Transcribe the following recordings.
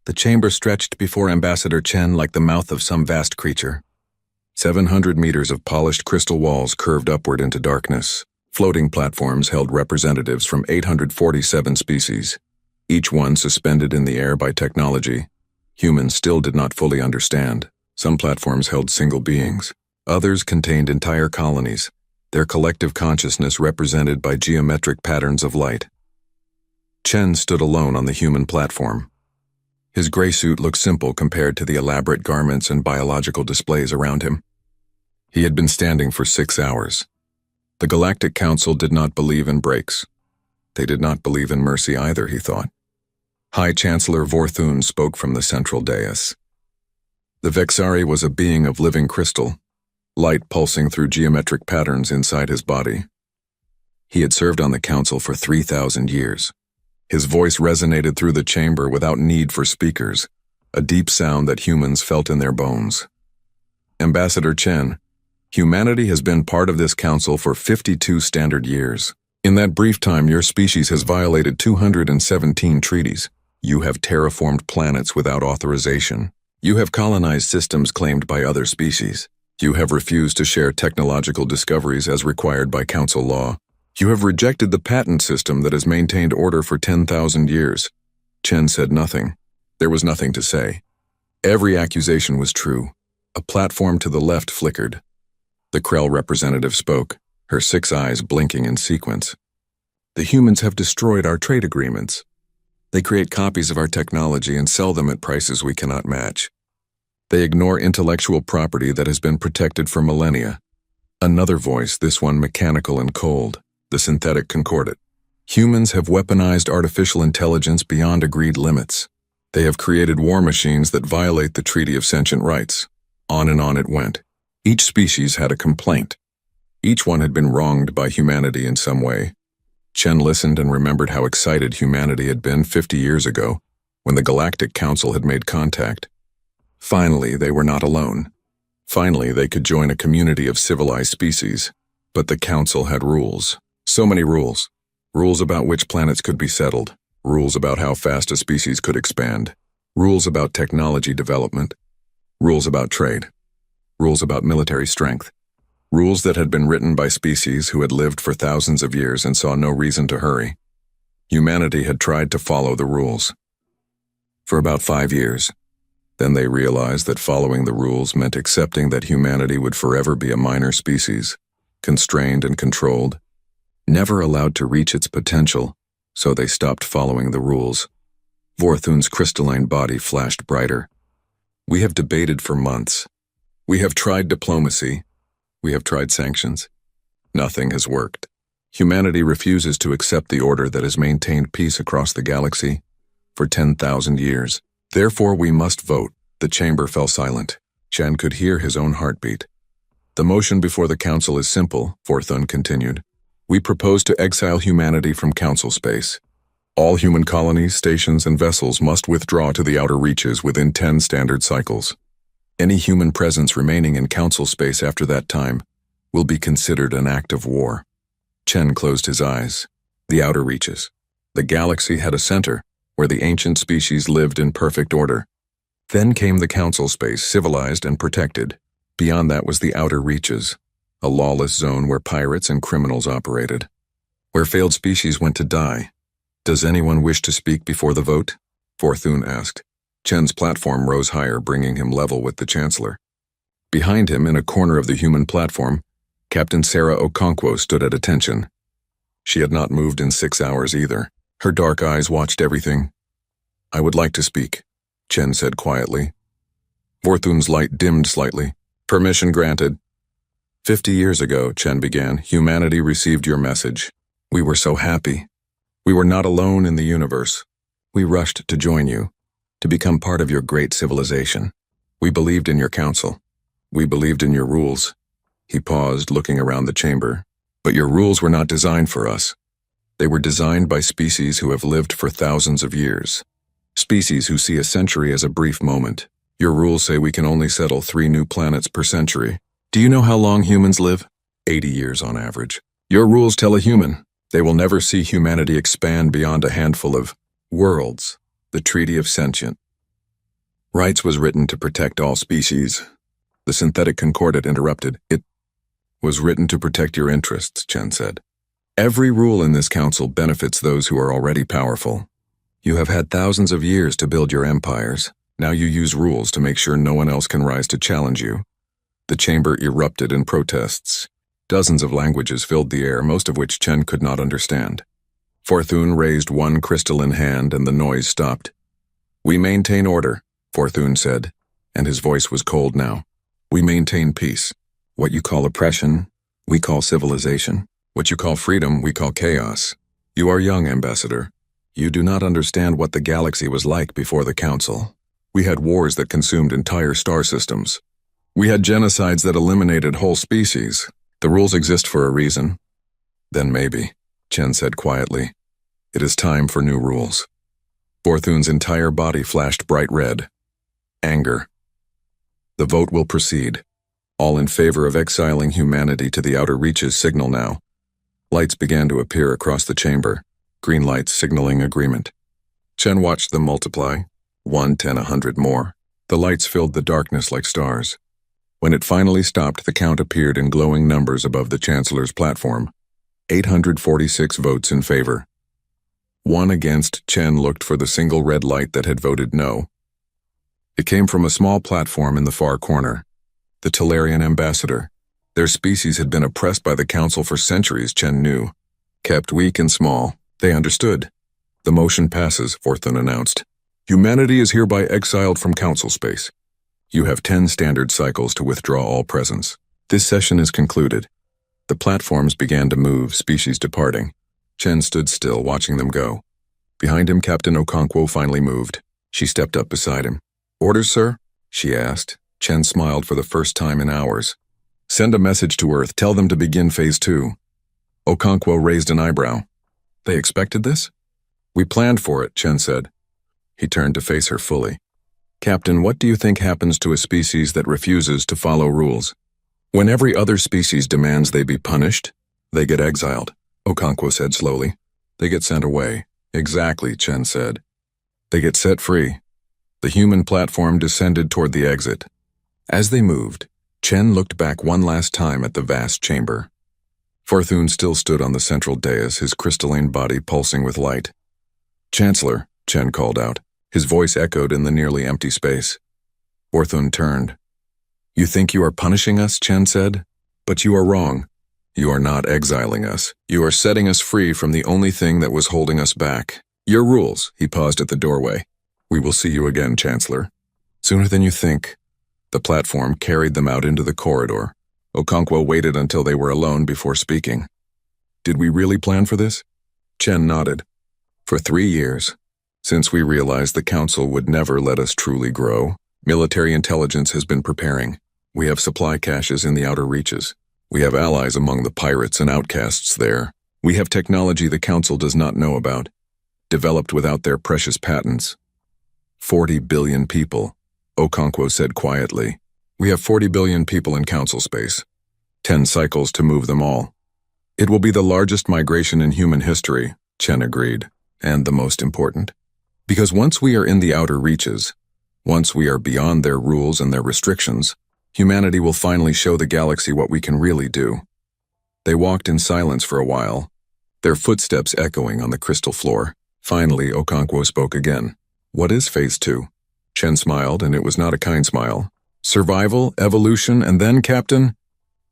The chamber stretched before Ambassador Chen like the mouth of some vast creature. 700 meters of polished crystal walls curved upward into darkness. Floating platforms held representatives from 847 species, each one suspended in the air by technology. Humans still did not fully understand. Some platforms held single beings. Others contained entire colonies, their collective consciousness represented by geometric patterns of light. Chen stood alone on the human platform. His gray suit looked simple compared to the elaborate garments and biological displays around him. He had been standing for 6 hours. The Galactic Council did not believe in breaks. They did not believe in mercy either, he thought. High Chancellor Vorthun spoke from the central dais. The Vexari was a being of living crystal, light pulsing through geometric patterns inside his body. He had served on the council for 3,000 years. His voice resonated through the chamber without need for speakers, a deep sound that humans felt in their bones. Ambassador Chen, humanity has been part of this council for 52 standard years. In that brief time, your species has violated 217 treaties. You have terraformed planets without authorization. You have colonized systems claimed by other species. You have refused to share technological discoveries as required by council law. You have rejected the patent system that has maintained order for 10,000 years. Chen said nothing. There was nothing to say. Every accusation was true. A platform to the left flickered. The Krell representative spoke, her 6 eyes blinking in sequence. The humans have destroyed our trade agreements. They create copies of our technology and sell them at prices we cannot match. They ignore intellectual property that has been protected for millennia. Another voice, this one mechanical and cold, the synthetic concordate. Humans have weaponized artificial intelligence beyond agreed limits. They have created war machines that violate the Treaty of Sentient Rights. On and on it went. Each species had a complaint. Each one had been wronged by humanity in some way. Chen listened and remembered how excited humanity had been 50 years ago, when the Galactic Council had made contact. Finally, they were not alone. Finally, they could join a community of civilized species. But the Council had rules. So many rules. Rules about which planets could be settled. Rules about how fast a species could expand. Rules about technology development. Rules about trade. Rules about military strength. Rules that had been written by species who had lived for thousands of years and saw no reason to hurry. Humanity had tried to follow the rules. For about 5 years. Then they realized that following the rules meant accepting that humanity would forever be a minor species, constrained and controlled, never allowed to reach its potential, so they stopped following the rules. Vorthun's crystalline body flashed brighter. We have debated for months. We have tried diplomacy. We have tried sanctions. Nothing has worked. Humanity refuses to accept the order that has maintained peace across the galaxy for 10,000 years. Therefore, we must vote. The chamber fell silent. Chen could hear his own heartbeat. The motion before the council is simple, Vorthun continued. We propose to exile humanity from council space. All human colonies, stations, and vessels must withdraw to the outer reaches within 10 standard cycles. Any human presence remaining in council space after that time will be considered an act of war. Chen closed his eyes. The outer reaches. The galaxy had a center where the ancient species lived in perfect order. Then came the council space, civilized and protected. Beyond that was the outer reaches, a lawless zone where pirates and criminals operated, where failed species went to die. Does anyone wish to speak before the vote? Vorthun asked. Chen's platform rose higher, bringing him level with the Chancellor. Behind him, in a corner of the human platform, Captain Sarah Okonkwo stood at attention. She had not moved in 6 hours either. Her dark eyes watched everything. I would like to speak, Chen said quietly. Vorthun's light dimmed slightly. Permission granted. 50 years ago, Chen began, humanity received your message. We were so happy. We were not alone in the universe. We rushed to join you, to become part of your great civilization. We believed in your council. We believed in your rules. He paused, looking around the chamber. But your rules were not designed for us. They were designed by species who have lived for thousands of years. Species who see a century as a brief moment. Your rules say we can only settle 3 new planets per century. Do you know how long humans live? 80 years on average. Your rules tell a human they will never see humanity expand beyond a handful of worlds, the Treaty of Sentient. Rights was written to protect all species. The synthetic concordate interrupted. It was written to protect your interests, Chen said. Every rule in this council benefits those who are already powerful. You have had thousands of years to build your empires. Now you use rules to make sure no one else can rise to challenge you. The chamber erupted in protests. Dozens of languages filled the air, most of which Chen could not understand. Fortune raised one crystalline hand and the noise stopped. We maintain order, Fortune said, and his voice was cold now. We maintain peace. What you call oppression, we call civilization. What you call freedom, we call chaos. You are young, Ambassador. You do not understand what the galaxy was like before the Council. We had wars that consumed entire star systems. We had genocides that eliminated whole species. The rules exist for a reason. Then maybe, Chen said quietly, it is time for new rules. Fortune's entire body flashed bright red. Anger. The vote will proceed. All in favor of exiling humanity to the outer reaches signal now. Lights began to appear across the chamber, green lights signaling agreement. Chen watched them multiply, 1, 10, 100 more. The lights filled the darkness like stars. When it finally stopped, the count appeared in glowing numbers above the Chancellor's platform. 846 votes in favor. 1 against. Chen looked for the single red light that had voted no. It came from a small platform in the far corner. The Talarian ambassador. Their species had been oppressed by the Council for centuries, Chen knew. Kept weak and small. They understood. The motion passes, Fortune announced. Humanity is hereby exiled from Council space. You have 10 standard cycles to withdraw all presence. This session is concluded. The platforms began to move, species departing. Chen stood still, watching them go. Behind him, Captain Okonkwo finally moved. She stepped up beside him. Orders, sir? She asked. Chen smiled for the first time in hours. Send a message to Earth. Tell them to begin Phase 2. Okonkwo raised an eyebrow. They expected this? We planned for it, Chen said. He turned to face her fully. Captain, what do you think happens to a species that refuses to follow rules? When every other species demands they be punished, they get exiled, Okonkwo said slowly. They get sent away. Exactly, Chen said. They get set free. The human platform descended toward the exit. As they moved, Chen looked back one last time at the vast chamber. Fortune still stood on the central dais, his crystalline body pulsing with light. Chancellor, Chen called out. His voice echoed in the nearly empty space. Fortune turned. You think you are punishing us, Chen said? But you are wrong. You are not exiling us. You are setting us free from the only thing that was holding us back. Your rules, he paused at the doorway. We will see you again, Chancellor. Sooner than you think. The platform carried them out into the corridor. Okonkwo waited until they were alone before speaking. Did we really plan for this? Chen nodded. For 3 years. Since we realized the Council would never let us truly grow, military intelligence has been preparing. We have supply caches in the outer reaches. We have allies among the pirates and outcasts there. We have technology the Council does not know about, developed without their precious patents. 40 billion people, Okonkwo said quietly. We have 40 billion people in Council space. 10 cycles to move them all. It will be the largest migration in human history, Chen agreed, and the most important. Because once we are in the outer reaches, once we are beyond their rules and their restrictions, humanity will finally show the galaxy what we can really do. They walked in silence for a while, their footsteps echoing on the crystal floor. Finally, Okonkwo spoke again. What is Phase 2? Chen smiled, and it was not a kind smile. Survival, evolution, and then, Captain?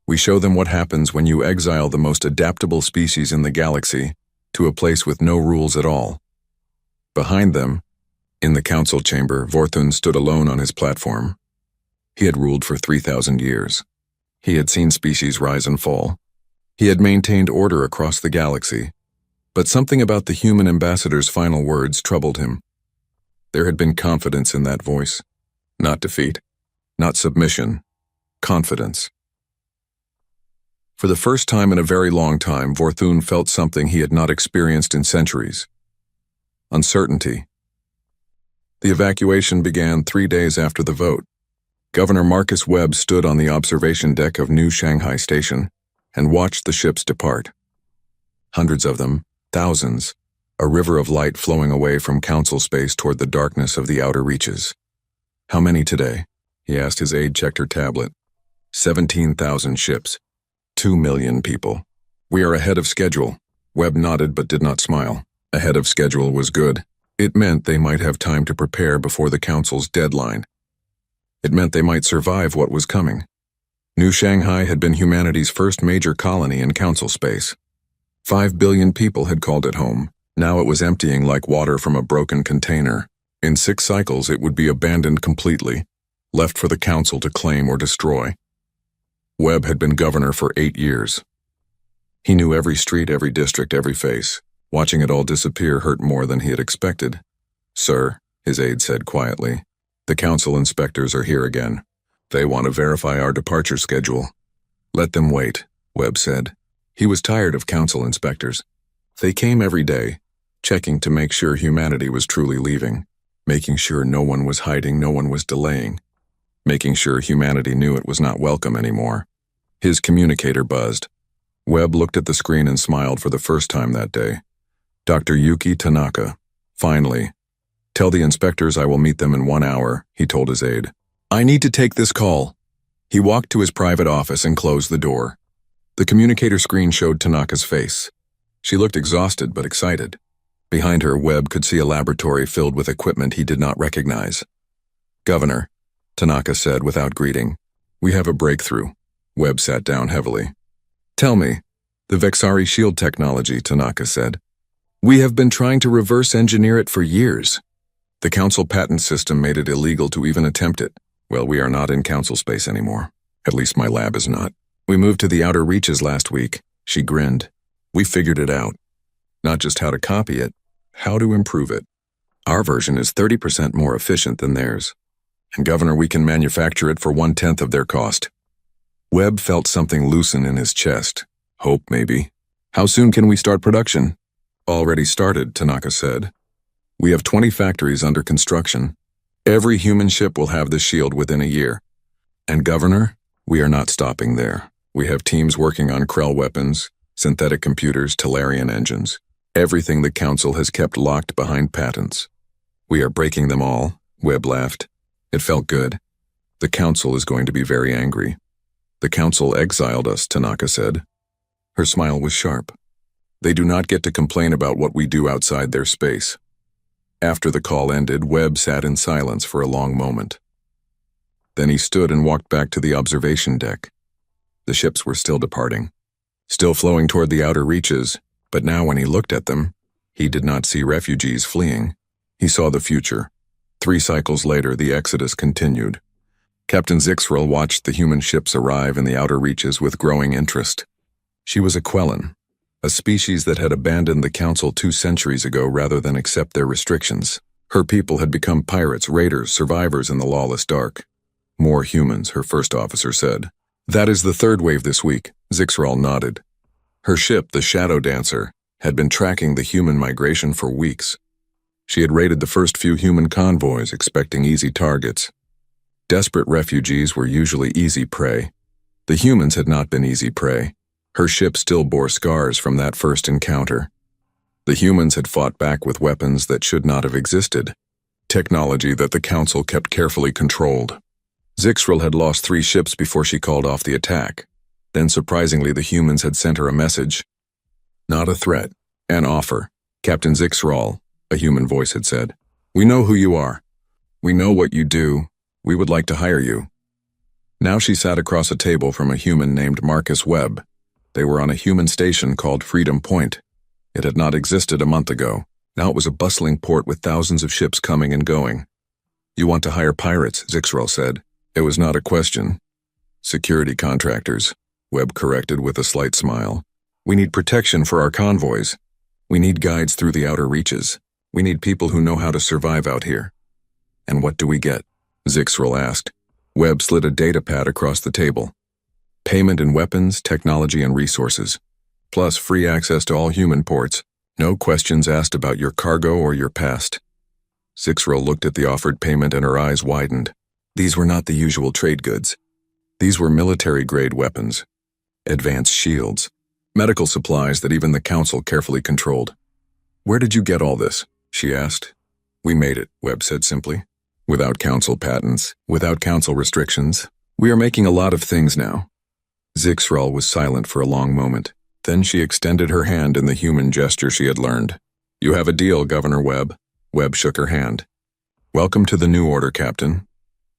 We show them what happens when you exile the most adaptable species in the galaxy to a place with no rules at all. Behind them, in the council chamber, Fortune stood alone on his platform. He had ruled for 3,000 years. He had seen species rise and fall. He had maintained order across the galaxy. But something about the human ambassador's final words troubled him. There had been confidence in that voice. Not defeat, not submission, confidence. For the first time in a very long time, Fortune felt something he had not experienced in centuries. Uncertainty. The evacuation began 3 days after the vote. Governor Marcus Webb stood on the observation deck of New Shanghai Station and watched the ships depart. Hundreds of them, thousands, a river of light flowing away from council space toward the darkness of the outer reaches. How many today? He asked. His aide checked her tablet. 17,000 ships. 2 million people. We are ahead of schedule. Webb nodded but did not smile. Ahead of schedule was good. It meant they might have time to prepare before the Council's deadline. It meant they might survive what was coming. New Shanghai had been humanity's first major colony in Council space. 5 billion people had called it home. Now it was emptying like water from a broken container. In 6 cycles it would be abandoned completely, left for the Council to claim or destroy. Webb had been governor for 8 years. He knew every street, every district, every face. Watching it all disappear hurt more than he had expected. "Sir," his aide said quietly, "the Council inspectors are here again. They want to verify our departure schedule." "Let them wait," Webb said. He was tired of Council inspectors. They came every day, checking to make sure humanity was truly leaving, making sure no one was hiding, no one was delaying, making sure humanity knew it was not welcome anymore. His communicator buzzed. Webb looked at the screen and smiled for the first time that day. Dr. Yuki Tanaka. Finally. "Tell the inspectors I will meet them in 1 hour," he told his aide. "I need to take this call." He walked to his private office and closed the door. The communicator screen showed Tanaka's face. She looked exhausted but excited. Behind her, Webb could see a laboratory filled with equipment he did not recognize. "Governor," Tanaka said without greeting. "We have a breakthrough." Webb sat down heavily. "Tell me." "The Vexari shield technology," Tanaka said. "We have been trying to reverse engineer it for years. The Council patent system made it illegal to even attempt it. Well, we are not in Council space anymore. At least my lab is not. We moved to the outer reaches last week." She grinned. "We figured it out. Not just how to copy it, how to improve it. Our version is 30% more efficient than theirs. And Governor, we can manufacture it for 1/10 of their cost." Webb felt something loosen in his chest. Hope, maybe. "How soon can we start production?" "Already started," Tanaka said. "We have 20 factories under construction. Every human ship will have the shield within a year. And Governor, we are not stopping there. We have teams working on Krell weapons, synthetic computers, Talarian engines. Everything the Council has kept locked behind patents. We are breaking them all," Webb laughed. It felt good. "The Council is going to be very angry." "The Council exiled us," Tanaka said. Her smile was sharp. "They do not get to complain about what we do outside their space." After the call ended, Webb sat in silence for a long moment. Then he stood and walked back to the observation deck. The ships were still departing, still flowing toward the outer reaches, but now when he looked at them, he did not see refugees fleeing. He saw the future. 3 cycles later, the exodus continued. Captain Zixrel watched the human ships arrive in the outer reaches with growing interest. She was a Quellan, a species that had abandoned the Council 2 centuries ago rather than accept their restrictions. Her people had become pirates, raiders, survivors in the lawless dark. "More humans," her first officer said. "That is the 3rd wave this week," Zixrel nodded. Her ship, the Shadow Dancer, had been tracking the human migration for weeks. She had raided the first few human convoys, expecting easy targets. Desperate refugees were usually easy prey. The humans had not been easy prey. Her ship still bore scars from that first encounter. The humans had fought back with weapons that should not have existed, technology that the Council kept carefully controlled. Zixrel had lost 3 ships before she called off the attack. Then surprisingly the humans had sent her a message. "Not a threat, an offer. Captain Zixrel," a human voice had said. "We know who you are. We know what you do. We would like to hire you." Now she sat across a table from a human named Marcus Webb. They were on a human station called Freedom Point. It had not existed a month ago. Now it was a bustling port with thousands of ships coming and going. "You want to hire pirates," Zixrel said. It was not a question. "Security contractors," Webb corrected with a slight smile. "We need protection for our convoys. We need guides through the outer reaches. We need people who know how to survive out here." "And what do we get?" Zixrel asked. Webb slid a data pad across the table. "Payment in weapons, technology, and resources. Plus free access to all human ports. No questions asked about your cargo or your past." Zixrel looked at the offered payment and her eyes widened. These were not the usual trade goods. These were military-grade weapons, advanced shields, medical supplies that even the Council carefully controlled. "Where did you get all this?" she asked. "We made it," Webb said simply. Without council patents, without council restrictions, we are making a lot of things now. Zixral was silent for a long moment. Then she extended her hand in the human gesture she had learned. You have a deal, Governor Webb. Webb shook her hand. Welcome to the new order, Captain.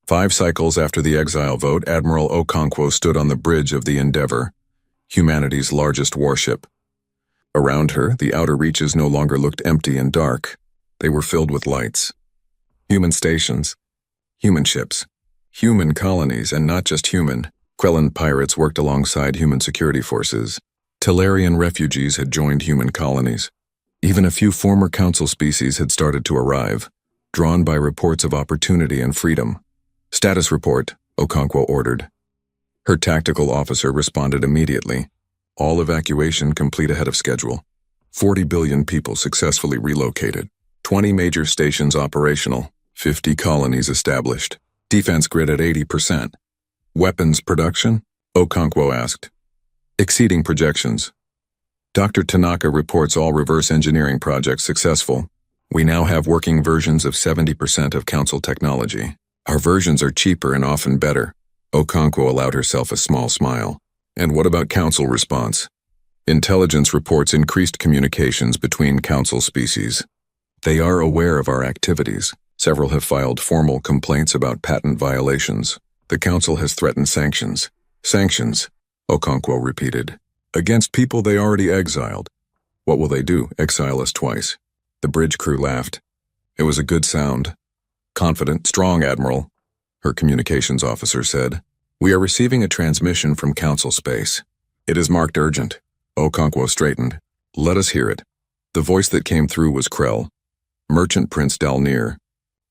5 cycles after the Exile vote, Admiral Okonkwo stood on the bridge of the Endeavor, humanity's largest warship. Around her, the outer reaches no longer looked empty and dark. They were filled with lights. Human stations, human ships, human colonies, and not just human. Quellan pirates worked alongside human security forces. Talarian refugees had joined human colonies. Even a few former council species had started to arrive, drawn by reports of opportunity and freedom. Status report, Okonkwo ordered. Her tactical officer responded immediately. All evacuation complete ahead of schedule. 40 billion people successfully relocated. 20 major stations operational. 50 colonies established. Defense grid at 80%. Weapons production? Okonkwo asked. Exceeding projections. Dr. Tanaka reports all reverse engineering projects successful. We now have working versions of 70% of council technology. Our versions are cheaper and often better. Okonkwo allowed herself a small smile. And what about council response? Intelligence reports increased communications between council species. They are aware of our activities. Several have filed formal complaints about patent violations. The council has threatened sanctions. Sanctions, Okonkwo repeated. Against people they already exiled. What will they do, exile us twice? The bridge crew laughed. It was a good sound. Confident, strong, Admiral, her communications officer said. We are receiving a transmission from council space. It is marked urgent. Okonkwo straightened. Let us hear it. The voice that came through was Krell. Merchant Prince Dalnir.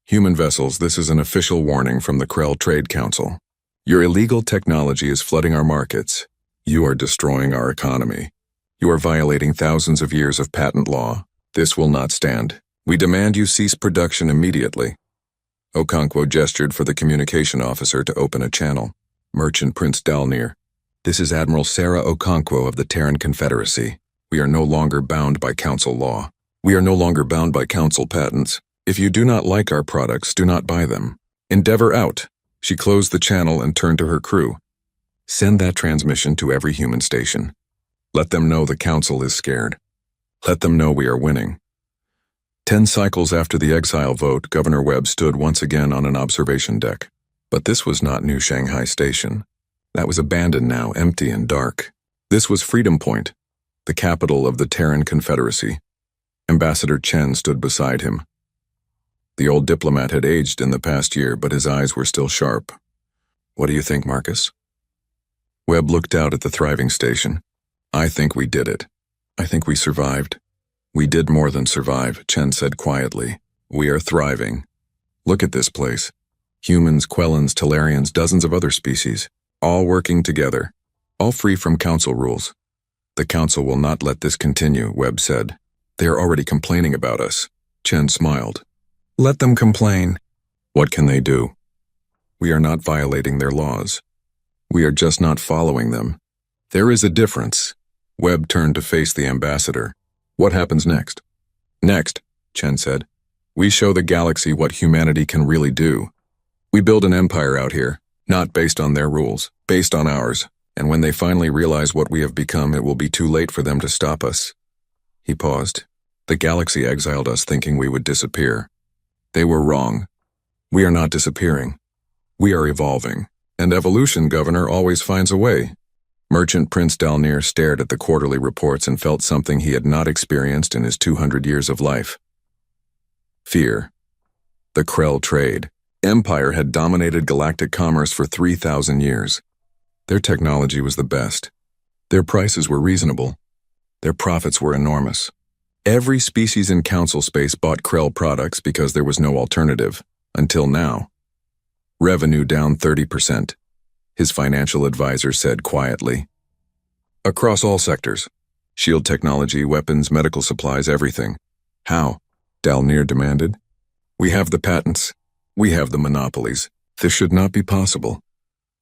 Human vessels, this is an official warning from the Krell Trade Council. Your illegal technology is flooding our markets. You are destroying our economy. You are violating thousands of years of patent law. This will not stand. We demand you cease production immediately. Okonkwo gestured for the communication officer to open a channel. Merchant Prince Dalnir. This is Admiral Sarah Okonkwo of the Terran Confederacy. We are no longer bound by council law. We are no longer bound by council patents. If you do not like our products, do not buy them. Endeavor out. She closed the channel and turned to her crew. Send that transmission to every human station. Let them know the council is scared. Let them know we are winning. 10 cycles after the Exile vote, Governor Webb stood once again on an observation deck. But this was not New Shanghai Station. That was abandoned now, empty and dark. This was Freedom Point, the capital of the Terran Confederacy. Ambassador Chen stood beside him. The old diplomat had aged in the past year, but his eyes were still sharp. What do you think, Marcus? Webb looked out at the thriving station. I think we did it. I think we survived. We did more than survive, Chen said quietly. We are thriving. Look at this place. Humans, Quellans, Talarians, dozens of other species, all working together, all free from council rules. The council will not let this continue, Webb said. They are already complaining about us. Chen smiled. Let them complain. What can they do? We are not violating their laws. We are just not following them. There is a difference. Webb turned to face the ambassador. What happens next? Next, Chen said, we show the galaxy what humanity can really do. We build an empire out here, not based on their rules, based on ours. And when they finally realize what we have become, it will be too late for them to stop us. He paused. The galaxy exiled us thinking we would disappear. They were wrong. We are not disappearing. We are evolving. And evolution, Governor, always finds a way. Merchant Prince Dalnir stared at the quarterly reports and felt something he had not experienced in his 200 years of life. Fear. The Krell trade. Empire had dominated galactic commerce for 3,000 years. Their technology was the best. Their prices were reasonable. Their profits were enormous. Every species in council space bought Krell products because there was no alternative, until now. Revenue down 30%, his financial advisor said quietly. Across all sectors. Shield technology, weapons, medical supplies, everything. How? Dalnir demanded. We have the patents. We have the monopolies. This should not be possible.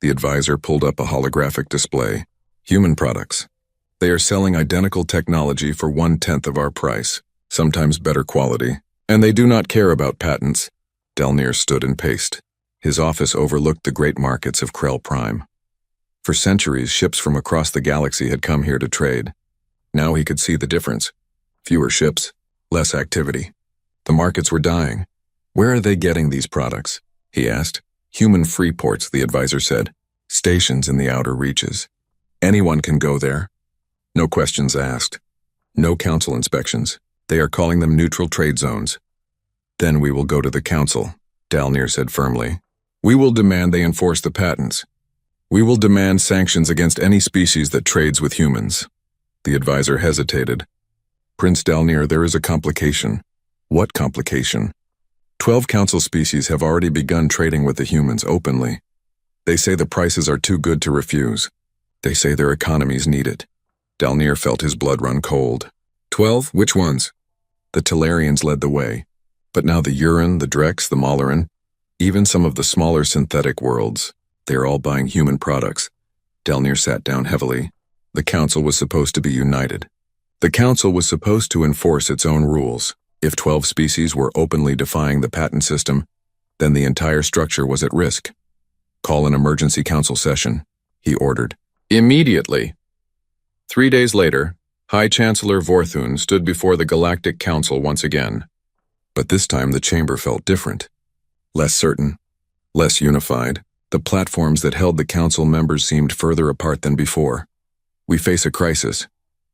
The advisor pulled up a holographic display. Human products. They are selling identical technology for 1/10 of our price, sometimes better quality, and they do not care about patents. Delnir stood and paced. His office overlooked the great markets of Krell Prime. For centuries, ships from across the galaxy had come here to trade. Now he could see the difference. Fewer ships, less activity. The markets were dying. Where are they getting these products? He asked. Human free ports, the advisor said. Stations in the outer reaches. Anyone can go there. No questions asked. No council inspections. They are calling them neutral trade zones. Then we will go to the council, Dalnir said firmly. We will demand they enforce the patents. We will demand sanctions against any species that trades with humans. The advisor hesitated. Prince Dalnir, there is a complication. What complication? 12 council species have already begun trading with the humans openly. They say the prices are too good to refuse. They say their economies need it. Dalnir felt his blood run cold. 12? Which ones? The Talarians led the way. But now the Uran, the Drex, the Mauleran, even some of the smaller synthetic worlds, they are all buying human products. Dalnir sat down heavily. The council was supposed to be united. The council was supposed to enforce its own rules. If 12 species were openly defying the patent system, then the entire structure was at risk. Call an emergency council session, he ordered. Immediately. 3 days later, High Chancellor Vorthun stood before the Galactic Council once again. But this time the chamber felt different. Less certain, less unified. The platforms that held the council members seemed further apart than before. We face a crisis,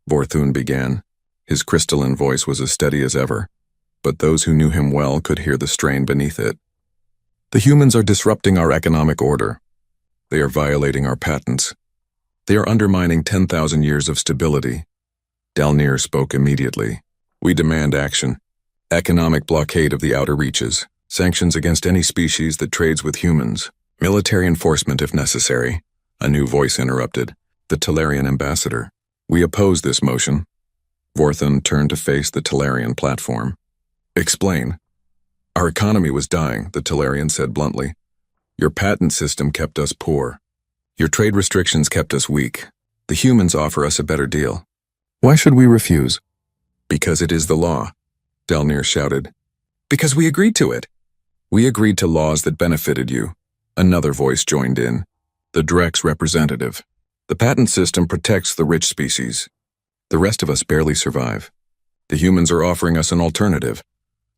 Vorthun began. His crystalline voice was as steady as ever, but those who knew him well could hear the strain beneath it. The humans are disrupting our economic order. They are violating our patents. They are undermining 10,000 years of stability. Dalnir spoke immediately. We demand action. Economic blockade of the outer reaches. Sanctions against any species that trades with humans. Military enforcement if necessary. A new voice interrupted. The Talarian ambassador. We oppose this motion. Vorthun turned to face the Talarian platform. Explain. Our economy was dying, the Talarian said bluntly. Your patent system kept us poor. Your trade restrictions kept us weak. The humans offer us a better deal. Why should we refuse? Because it is the law, Dalnir shouted. Because we agreed to it. We agreed to laws that benefited you. Another voice joined in. The Drex representative. The patent system protects the rich species. The rest of us barely survive. The humans are offering us an alternative.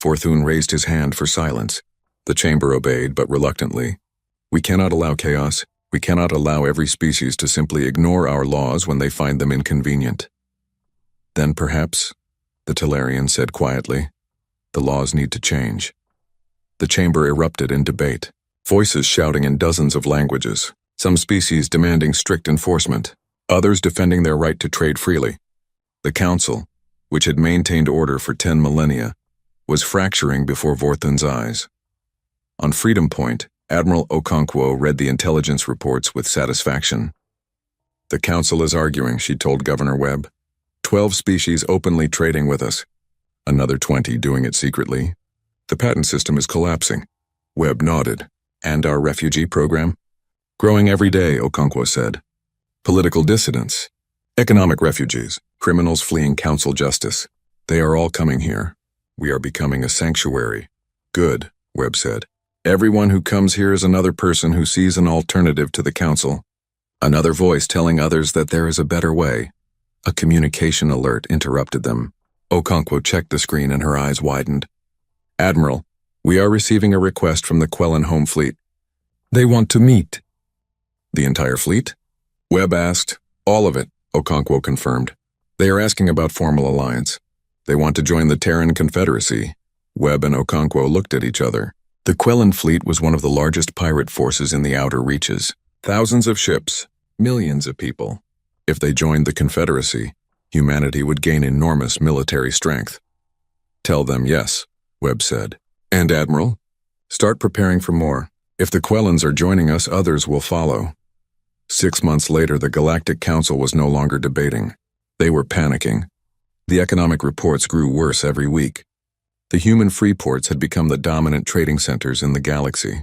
Vorthun raised his hand for silence. The chamber obeyed, but reluctantly. We cannot allow chaos. We cannot allow every species to simply ignore our laws when they find them inconvenient. Then perhaps, the Talarian said quietly, the laws need to change. The chamber erupted in debate, voices shouting in dozens of languages, some species demanding strict enforcement, others defending their right to trade freely. The council, which had maintained order for 10 millennia, was fracturing before Vorthun's eyes. On Freedom Point, Admiral Okonkwo read the intelligence reports with satisfaction. The council is arguing, she told Governor Webb. 12 species openly trading with us. Another 20 doing it secretly. The patent system is collapsing. Webb nodded. And our refugee program? Growing every day, Okonkwo said. Political dissidents. Economic refugees. Criminals fleeing council justice. They are all coming here. We are becoming a sanctuary. Good, Webb said. Everyone who comes here is another person who sees an alternative to the council. Another voice telling others that there is a better way. A communication alert interrupted them. Okonkwo checked the screen and her eyes widened. Admiral, we are receiving a request from the Quellan Home Fleet. They want to meet. The entire fleet? Webb asked. All of it, Okonkwo confirmed. They are asking about formal alliance. They want to join the Terran Confederacy. Webb and Okonkwo looked at each other. The Quellan fleet was one of the largest pirate forces in the outer reaches. Thousands of ships, millions of people. If they joined the Confederacy, humanity would gain enormous military strength. Tell them yes, Webb said. And Admiral, start preparing for more. If the Quellans are joining us, others will follow. 6 months later, the Galactic Council was no longer debating. They were panicking. The economic reports grew worse every week. The human free ports had become the dominant trading centers in the galaxy.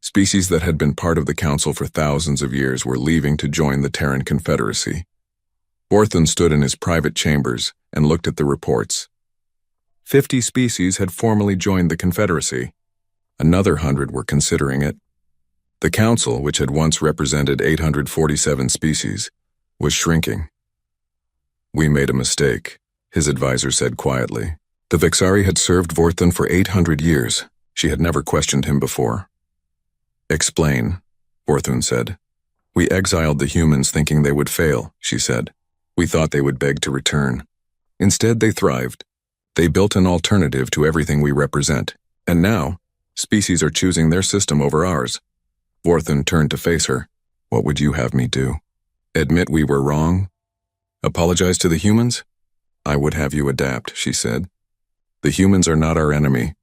Species that had been part of the Council for thousands of years were leaving to join the Terran Confederacy. Vorthun stood in his private chambers and looked at the reports. 50 species had formally joined the Confederacy. Another 100 were considering it. The Council, which had once represented 847 species, was shrinking. "We made a mistake," his advisor said quietly. The Vixari had served Vorthon for 800 years. She had never questioned him before. "Explain," Vorthon said. "We exiled the humans thinking they would fail," she said. "We thought they would beg to return. Instead, they thrived. They built an alternative to everything we represent. And now, species are choosing their system over ours." Vorthon turned to face her. "What would you have me do? Admit we were wrong? Apologize to the humans?" "I would have you adapt," she said. "The humans are not our enemy.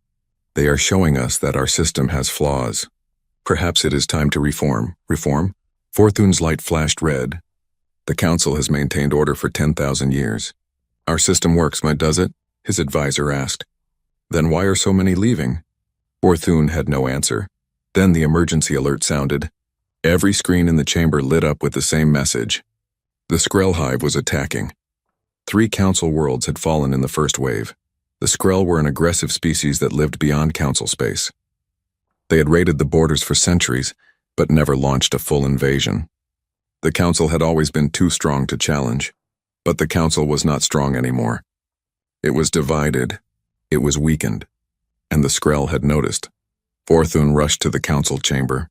They are showing us that our system has flaws. Perhaps it is time to reform." "Reform?" Vorthon's light flashed red. "The Council has maintained order for 10,000 years. Our system works, does it?" his advisor asked. "Then why are so many leaving?" Vorthon had no answer. Then the emergency alert sounded. Every screen in the chamber lit up with the same message. The Skrell hive was attacking. 3 Council worlds had fallen in the first wave. The Skrell were an aggressive species that lived beyond Council space. They had raided the borders for centuries, but never launched a full invasion. The Council had always been too strong to challenge. But the Council was not strong anymore. It was divided. It was weakened. And the Skrell had noticed. Vorthon rushed to the Council chamber.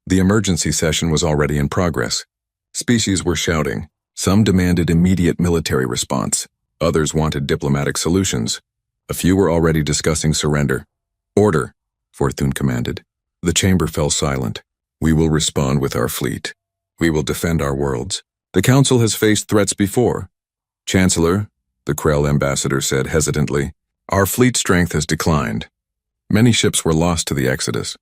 The emergency session was already in progress. Species were shouting. Some demanded immediate military response. Others wanted diplomatic solutions. A few were already discussing surrender. "Order," Vorthon commanded. The chamber fell silent. "We will respond with our fleet. We will defend our worlds. The Council has faced threats before." "Chancellor," the Krell ambassador said hesitantly, "our fleet strength has declined. Many ships were lost to the Exodus.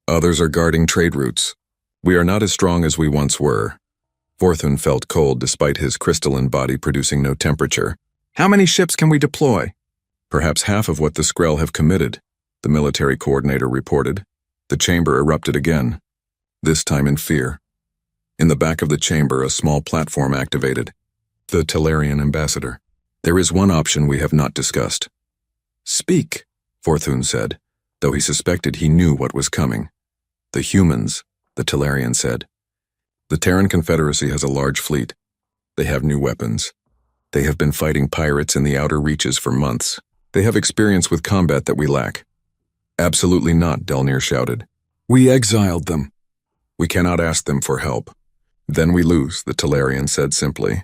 Others are guarding trade routes. We are not as strong as we once were." Vorthon felt cold despite his crystalline body producing no temperature. "How many ships can we deploy?" "Perhaps half of what the Skrell have committed," the military coordinator reported. The chamber erupted again, this time in fear. In the back of the chamber, a small platform activated. The Talarian ambassador. "There is one option we have not discussed." "Speak," Vorthon said, though he suspected he knew what was coming. "The humans," the Talarian said. "The Terran Confederacy has a large fleet. They have new weapons. They have been fighting pirates in the outer reaches for months. They have experience with combat that we lack." "Absolutely not," Delnir shouted. "We exiled them. We cannot ask them for help." "Then we lose," the Talarian said simply.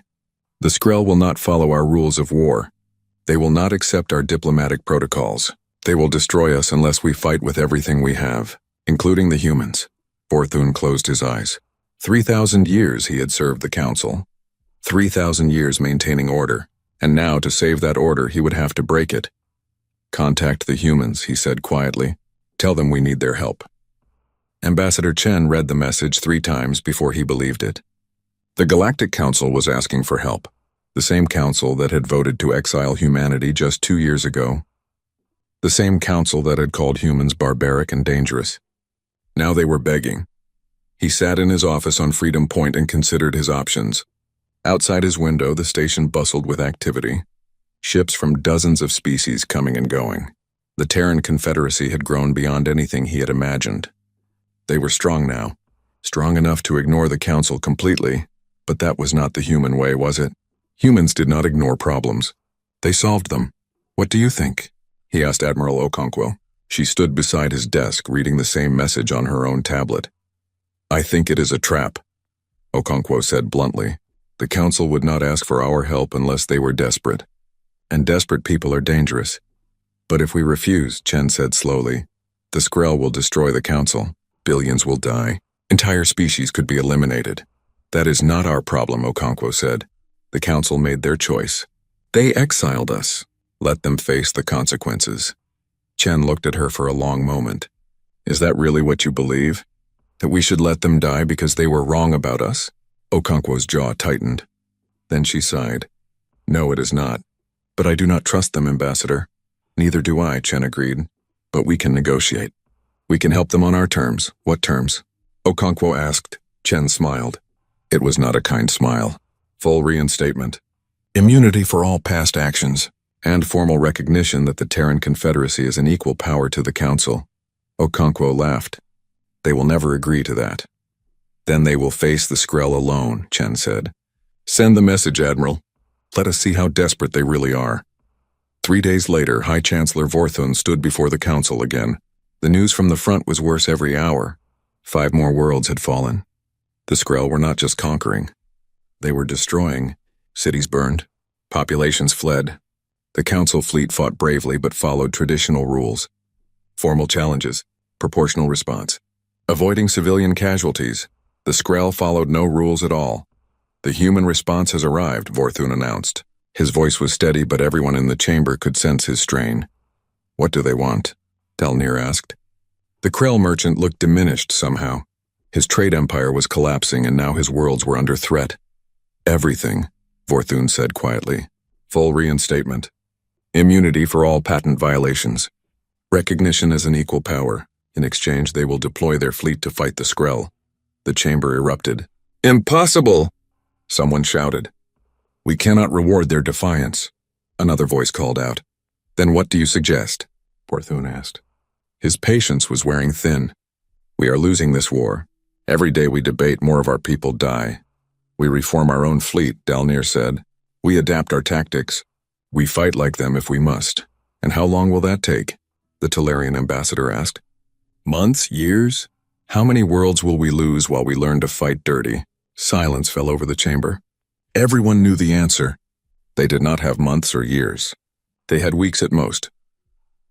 "The Skrell will not follow our rules of war. They will not accept our diplomatic protocols. They will destroy us unless we fight with everything we have, including the humans." Vorthon closed his eyes. 3,000 years he had served the Council. 3,000 years maintaining order, and now to save that order he would have to break it. "Contact the humans," he said quietly. "Tell them we need their help." Ambassador Chen read the message 3 times before he believed it. The Galactic Council was asking for help, the same council that had voted to exile humanity just 2 years ago. The same council that had called humans barbaric and dangerous. Now they were begging. He sat in his office on Freedom Point and considered his options. Outside his window, the station bustled with activity. Ships from dozens of species coming and going. The Terran Confederacy had grown beyond anything he had imagined. They were strong now, strong enough to ignore the Council completely, but that was not the human way, was it? Humans did not ignore problems. They solved them. "What do you think?" he asked Admiral Okonkwo. She stood beside his desk, reading the same message on her own tablet. "I think it is a trap," Okonkwo said bluntly. "The Council would not ask for our help unless they were desperate. And desperate people are dangerous. But if we refuse," Chen said slowly, "the Skrell will destroy the Council. Billions will die. Entire species could be eliminated." "That is not our problem," Okonkwo said. "The Council made their choice. They exiled us. Let them face the consequences." Chen looked at her for a long moment. "Is that really what you believe? That we should let them die because they were wrong about us?" Okonkwo's jaw tightened. Then she sighed. "No, it is not. But I do not trust them, Ambassador." "Neither do I," Chen agreed. "But we can negotiate. We can help them on our terms." "What terms?" Okonkwo asked. Chen smiled. It was not a kind smile. Full reinstatement. Immunity for all past actions, and formal recognition that the Terran Confederacy is an equal power to the Council. Okonkwo laughed. They will never agree to that. Then they will face the Skrell alone, Chen said. Send the message, Admiral. Let us see how desperate they really are. 3 days later, High Chancellor Vorthun stood before the council again. The news from the front was worse every hour. 5 more worlds had fallen. The Skrell were not just conquering. They were destroying. Cities burned. Populations fled. The council fleet fought bravely but followed traditional rules. Formal challenges. Proportional response. Avoiding civilian casualties. The Skrell followed no rules at all. The human response has arrived, Vorthun announced. His voice was steady, but everyone in the chamber could sense his strain. What do they want? Dalnir asked. The Krell merchant looked diminished somehow. His trade empire was collapsing, and now his worlds were under threat. Everything, Vorthun said quietly. Full reinstatement. Immunity for all patent violations. Recognition as an equal power. In exchange, they will deploy their fleet to fight the Skrell. The chamber erupted. Impossible! Someone shouted. We cannot reward their defiance. Another voice called out. Then what do you suggest? Vorthun asked. His patience was wearing thin. We are losing this war. Every day we debate, more of our people die. We reform our own fleet, Dalnir said. We adapt our tactics. We fight like them if we must. And how long will that take? The Talarian ambassador asked. Months? Years? How many worlds will we lose while we learn to fight dirty? Silence fell over the chamber. Everyone knew the answer. They did not have months or years. They had weeks at most.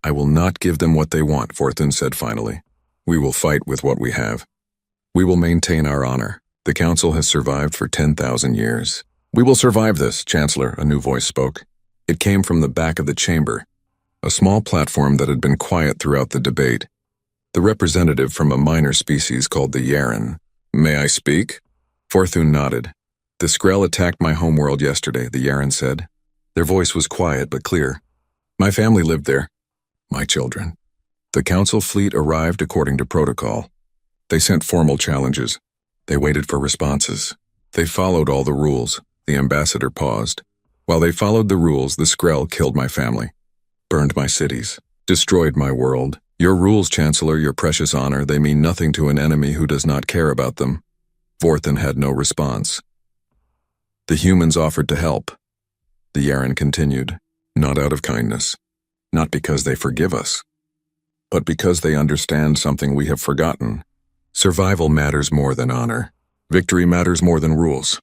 I will not give them what they want, Vorthun said finally. We will fight with what we have. We will maintain our honor. The council has survived for 10,000 years. We will survive this, Chancellor, a new voice spoke. It came from the back of the chamber, a small platform that had been quiet throughout the debate. The representative from a minor species called the Yaren. May I speak? Vorthun nodded. The Skrell attacked my homeworld yesterday, the Yaren said. Their voice was quiet but clear. My family lived there. My children. The council fleet arrived according to protocol. They sent formal challenges. They waited for responses. They followed all the rules. The ambassador paused. While they followed the rules, the Skrell killed my family, burned my cities, destroyed my world. Your rules, Chancellor, your precious honor, they mean nothing to an enemy who does not care about them. Vorthun had no response. The humans offered to help. The Yaren continued, not out of kindness, not because they forgive us, but because they understand something we have forgotten. Survival matters more than honor. Victory matters more than rules.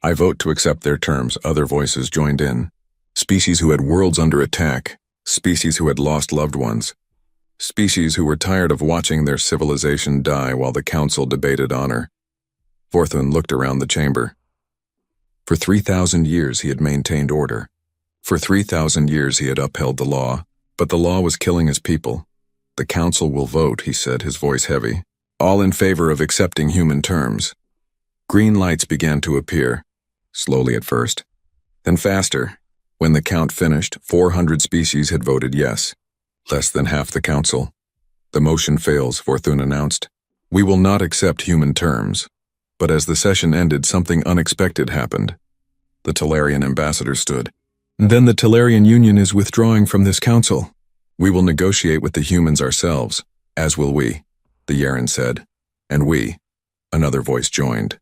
I vote to accept their terms, other voices joined in. Species who had worlds under attack, species who had lost loved ones, species who were tired of watching their civilization die while the council debated honor. Vorthun looked around the chamber. For 3,000 years he had maintained order. For 3,000 years he had upheld the law, but the law was killing his people. The council will vote, he said, his voice heavy. All in favor of accepting human terms. Green lights began to appear, slowly at first, then faster. When the count finished, 400 species had voted yes, less than half the council. The motion fails, Vorthun announced. We will not accept human terms. But as the session ended, something unexpected happened. The Talarian ambassador stood. Then the Talarian Union is withdrawing from this council. We will negotiate with the humans ourselves, as will we, the Yaren said. And we, another voice joined.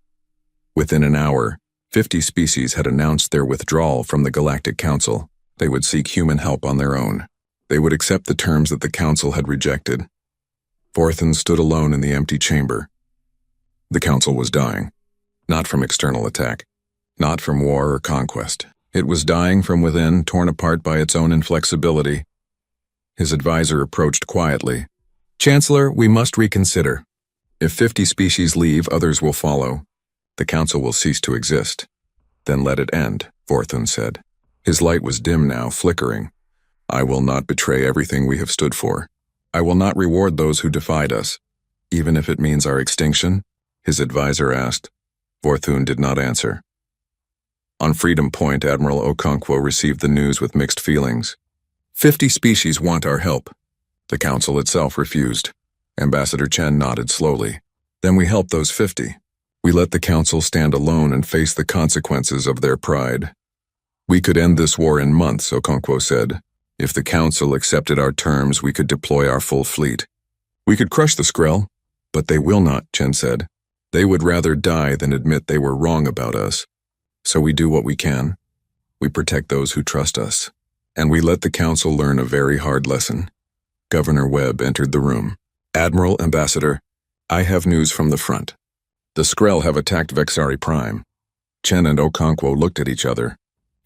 Within an hour, 50 species had announced their withdrawal from the Galactic Council. They would seek human help on their own. They would accept the terms that the council had rejected. Vorthun stood alone in the empty chamber. The council was dying, not from external attack, not from war or conquest. It was dying from within, torn apart by its own inflexibility. His advisor approached quietly. Chancellor, we must reconsider. If 50 species leave, others will follow. The council will cease to exist. Then let it end, Vorthun said. His light was dim now, flickering. I will not betray everything we have stood for. I will not reward those who defied us, even if it means our extinction. His advisor asked. Vorthun did not answer. On Freedom Point, Admiral Okonkwo received the news with mixed feelings. 50 species want our help. The council itself refused. Ambassador Chen nodded slowly. Then we help those 50. We let the council stand alone and face the consequences of their pride. We could end this war in months, Okonkwo said. If the council accepted our terms, we could deploy our full fleet. We could crush the Skrull, but they will not, Chen said. They would rather die than admit they were wrong about us. So we do what we can. We protect those who trust us. And we let the Council learn a very hard lesson. Governor Webb entered the room. Admiral, Ambassador, I have news from the front. The Skrull have attacked Vexari Prime. Chen and Okonkwo looked at each other.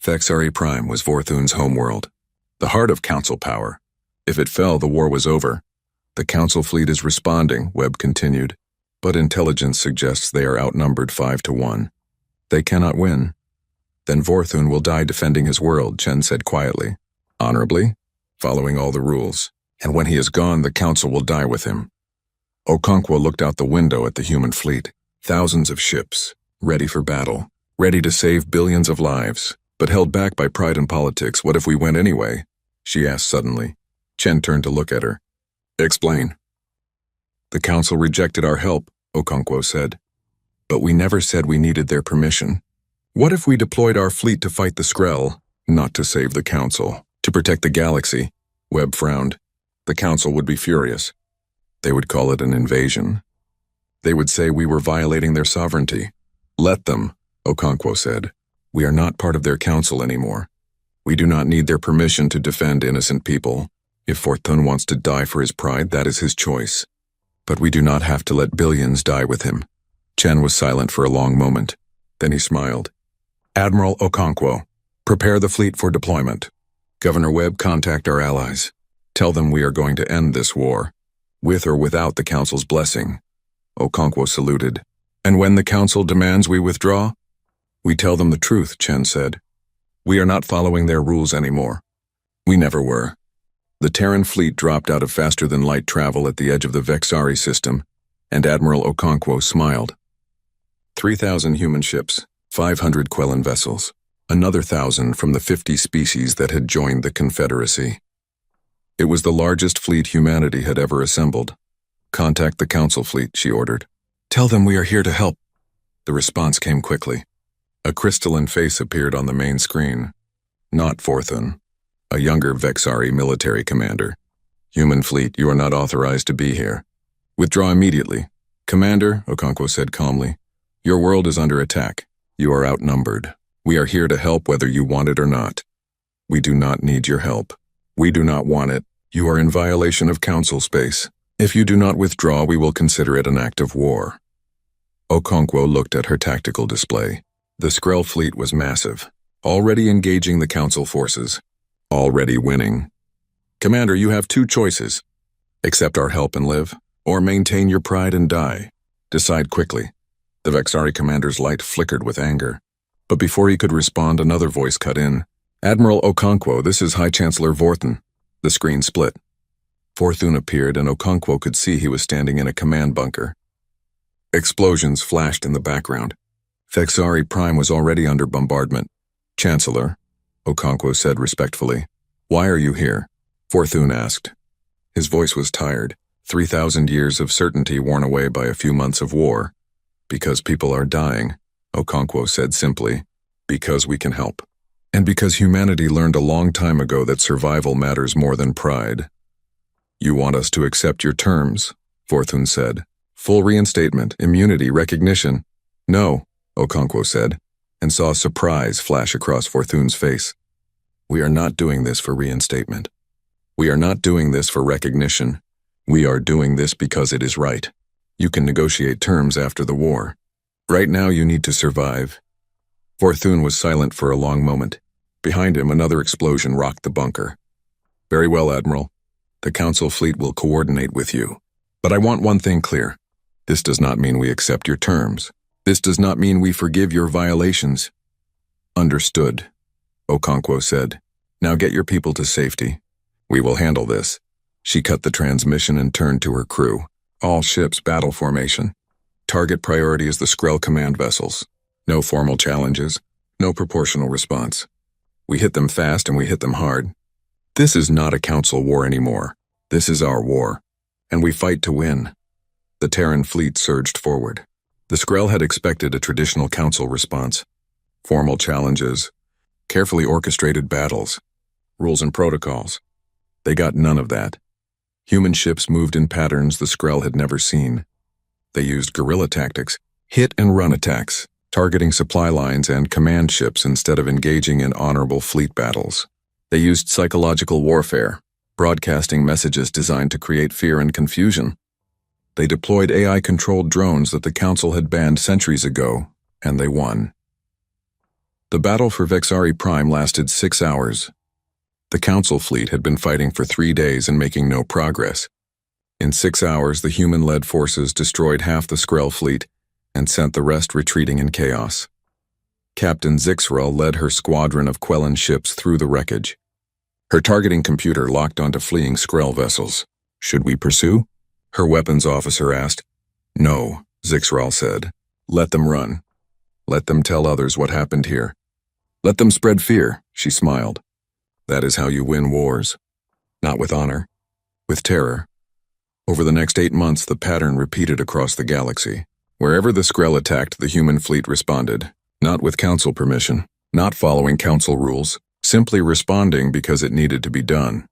Vexari Prime was Vorthun's homeworld, the heart of Council power. If it fell, the war was over. The Council fleet is responding, Webb continued, but intelligence suggests they are outnumbered 5-1. They cannot win. Then Vorthun will die defending his world, Chen said quietly. Honorably, following all the rules. And when he is gone, the Council will die with him. Okonkwo looked out the window at the human fleet. Thousands of ships, ready for battle, ready to save billions of lives, but held back by pride and politics. What if we went anyway? She asked suddenly. Chen turned to look at her. Explain. The Council rejected our help, Okonkwo said. But we never said we needed their permission. What if we deployed our fleet to fight the Skrull, not to save the Council, to protect the galaxy? Webb frowned. The Council would be furious. They would call it an invasion. They would say we were violating their sovereignty. Let them, Okonkwo said. We are not part of their council anymore. We do not need their permission to defend innocent people. If Vorthun wants to die for his pride, that is his choice. But we do not have to let billions die with him. Chen was silent for a long moment. Then he smiled. Admiral Okonkwo, prepare the fleet for deployment. Governor Webb, contact our allies. Tell them we are going to end this war, with or without the Council's blessing. Okonkwo saluted. And when the Council demands we withdraw? We tell them the truth, Chen said. We are not following their rules anymore. We never were. The Terran fleet dropped out of faster-than-light travel at the edge of the Vexari system, and Admiral Okonkwo smiled. 3,000 human ships, 500 Quellan vessels, another 1,000 from the 50 species that had joined the Confederacy. It was the largest fleet humanity had ever assembled. Contact the Council fleet, she ordered. Tell them we are here to help. The response came quickly. A crystalline face appeared on the main screen. Not Vorthun, a younger Vexari military commander. Human fleet, you are not authorized to be here. Withdraw immediately. Commander, Okonkwo said calmly, your world is under attack. You are outnumbered. We are here to help whether you want it or not. We do not need your help. We do not want it. You are in violation of Council space. If you do not withdraw, we will consider it an act of war. Okonkwo looked at her tactical display. The Skrull fleet was massive, already engaging the Council forces, already winning. Commander, you have two choices. Accept our help and live, or maintain your pride and die. Decide quickly. The Vexari commander's light flickered with anger. But before he could respond, another voice cut in. Admiral Okonkwo, this is High Chancellor Vorthun. The screen split. Vorthun appeared, and Okonkwo could see he was standing in a command bunker. Explosions flashed in the background. Vexari Prime was already under bombardment. Chancellor, Okonkwo said respectfully. Why are you here? Vorthun asked. His voice was tired. 3,000 years of certainty worn away by a few months of war. Because people are dying, Okonkwo said simply. Because we can help. And because humanity learned a long time ago that survival matters more than pride. You want us to accept your terms, Vorthun said. Full reinstatement, immunity, recognition. No, Okonkwo said, and saw surprise flash across Vorthun's face. We are not doing this for reinstatement. We are not doing this for recognition. We are doing this because it is right. You can negotiate terms after the war. Right now you need to survive. Vorthun was silent for a long moment. Behind him, another explosion rocked the bunker. Very well, Admiral. The Council fleet will coordinate with you. But I want one thing clear. This does not mean we accept your terms. This does not mean we forgive your violations. Understood, Okonkwo said. Now get your people to safety. We will handle this. She cut the transmission and turned to her crew. All ships battle formation. Target priority is the Skrull command vessels. No formal challenges. No proportional response. We hit them fast and we hit them hard. This is not a Council war anymore. This is our war. And we fight to win. The Terran fleet surged forward. The Skrull had expected a traditional Council response. Formal challenges. Carefully orchestrated battles. Rules and protocols. They got none of that. Human ships moved in patterns the Skrell had never seen. They used guerrilla tactics, hit-and-run attacks, targeting supply lines and command ships instead of engaging in honorable fleet battles. They used psychological warfare, broadcasting messages designed to create fear and confusion. They deployed AI-controlled drones that the Council had banned centuries ago, and they won. The battle for Vexari Prime lasted 6 hours. The Council fleet had been fighting for 3 days and making no progress. In 6 hours, the human-led forces destroyed half the Skrell fleet and sent the rest retreating in chaos. Captain Zixrel led her squadron of Quellan ships through the wreckage. Her targeting computer locked onto fleeing Skrell vessels. "Should we pursue?" her weapons officer asked. "No," Zixrel said. "Let them run. Let them tell others what happened here. Let them spread fear," she smiled. "That is how you win wars. Not with honor, with terror." Over the next 8 months, the pattern repeated across the galaxy. Wherever the Skrell attacked, the human fleet responded, not with Council permission, not following Council rules, simply responding because it needed to be done.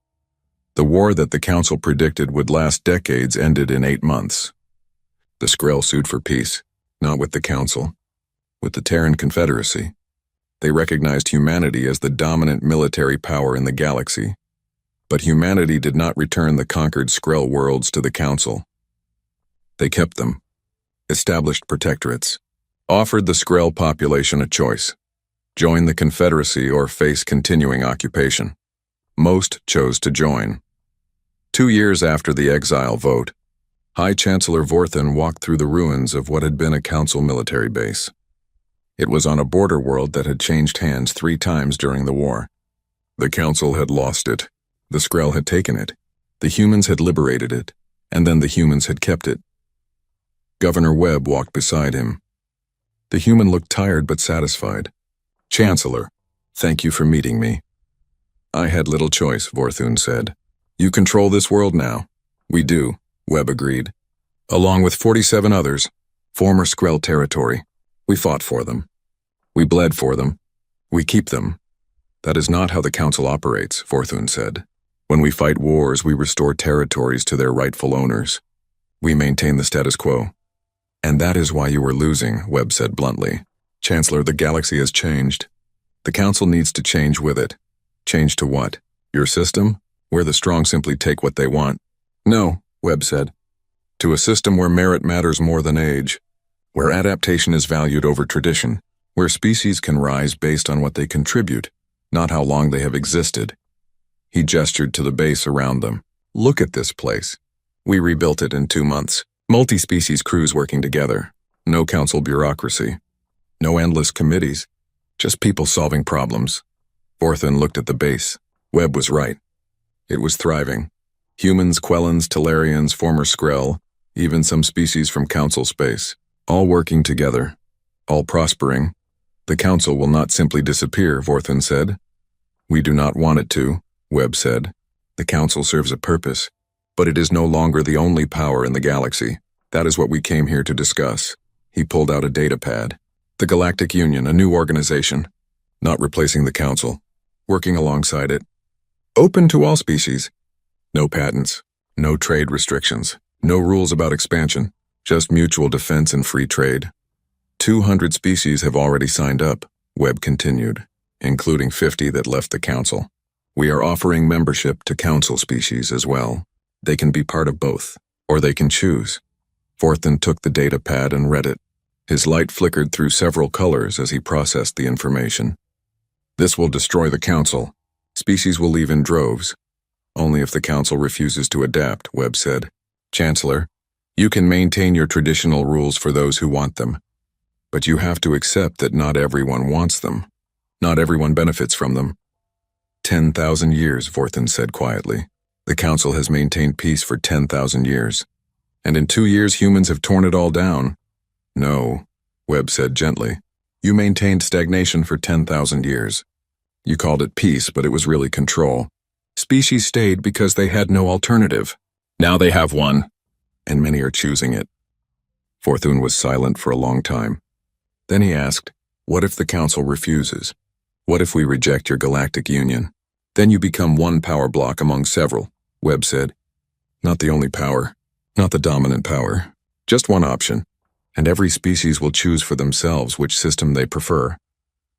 The war that the Council predicted would last decades ended in 8 months. The Skrell sued for peace, not with the Council, with the Terran Confederacy. They recognized humanity as the dominant military power in the galaxy. But humanity did not return the conquered Skrell worlds to the Council. They kept them, established protectorates, offered the Skrell population a choice: join the Confederacy or face continuing occupation. Most chose to join. 2 years after the Exile vote, High Chancellor Vorthen walked through the ruins of what had been a Council military base. It was on a border world that had changed hands 3 times during the war. The Council had lost it. The Skrell had taken it. The humans had liberated it, and then the humans had kept it. Governor Webb walked beside him. The human looked tired but satisfied. "Chancellor, thank you for meeting me." "I had little choice," Vorthun said. "You control this world now." "We do," Webb agreed. "Along with 47 others, former Skrell territory. We fought for them. We bled for them. We keep them." "That is not how the Council operates," Vorthun said. "When we fight wars, we restore territories to their rightful owners. We maintain the status quo." "And that is why you are losing," Webb said bluntly. "Chancellor, the galaxy has changed. The Council needs to change with it." "Change to what? Your system? Where the strong simply take what they want?" "No," Webb said. "To a system where merit matters more than age, where adaptation is valued over tradition, where species can rise based on what they contribute, not how long they have existed." He gestured to the base around them. "Look at this place. We rebuilt it in 2 months. Multi-species crews working together. No Council bureaucracy. No endless committees. Just people solving problems." Vorthen looked at the base. Webb was right. It was thriving. Humans, Quellans, Talarians, former Skrell, even some species from Council space. All working together. All prospering. "The Council will not simply disappear," Vorthen said. "We do not want it to," Webb said. "The Council serves a purpose, but it is no longer the only power in the galaxy. That is what we came here to discuss." He pulled out a data pad. "The Galactic Union, a new organization. Not replacing the Council. Working alongside it. Open to all species. No patents. No trade restrictions. No rules about expansion. Just mutual defense and free trade. 200 species have already signed up," Webb continued, "including 50 that left the Council. We are offering membership to Council species as well. They can be part of both, or they can choose." Vorthen took the data pad and read it. His light flickered through several colors as he processed the information. "This will destroy the Council. Species will leave in droves. Only if the Council refuses to adapt," Webb said. "Chancellor, you can maintain your traditional rules for those who want them. But you have to accept that not everyone wants them. Not everyone benefits from them." 10,000 years, Vorthen said quietly. "The Council has maintained peace for 10,000 years. And in 2 years, humans have torn it all down." "No," Webb said gently. "You maintained stagnation for 10,000 years. You called it peace, but it was really control. Species stayed because they had no alternative. Now they have one, and many are choosing it." Vorthun was silent for a long time. Then he asked, "What if the Council refuses? What if we reject your Galactic Union? Then you become one power block among several," Webb said. Not the only power. Not the dominant power. Just one option. And every species will choose for themselves which system they prefer.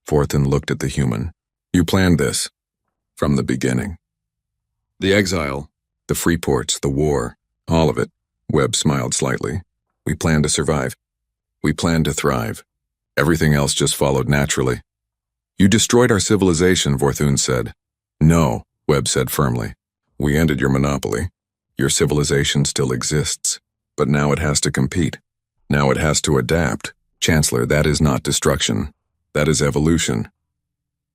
Vorthon looked at the human. You planned this. From the beginning. The exile, the free ports, the war, all of it. Webb smiled slightly. We planned to survive. We planned to thrive. Everything else just followed naturally. You destroyed our civilization, Vorthon said. No, Webb said firmly. We ended your monopoly. Your civilization still exists, but now it has to compete. Now it has to adapt. Chancellor, that is not destruction. That is evolution.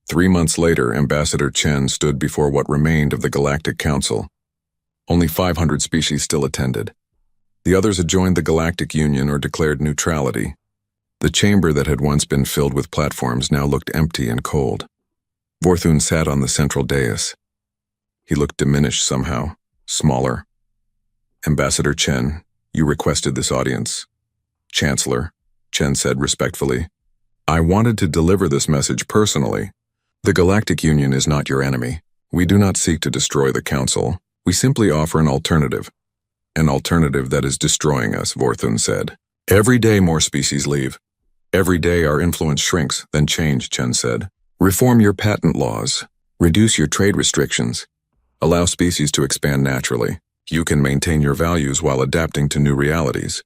3 months later, Ambassador Chen stood before what remained of the Galactic Council. Only 500 species still attended. The others had joined the Galactic Union or declared neutrality. The chamber that had once been filled with platforms now looked empty and cold. Vorthon sat on the central dais. He looked diminished somehow, smaller. Ambassador Chen, you requested this audience. Chancellor, Chen said respectfully, I wanted to deliver this message personally. The Galactic Union is not your enemy. We do not seek to destroy the Council. We simply offer an alternative. An alternative that is destroying us, Vorthon said. Every day more species leave. Every day our influence shrinks, then change, Chen said. Reform your patent laws. Reduce your trade restrictions. Allow species to expand naturally. You can maintain your values while adapting to new realities.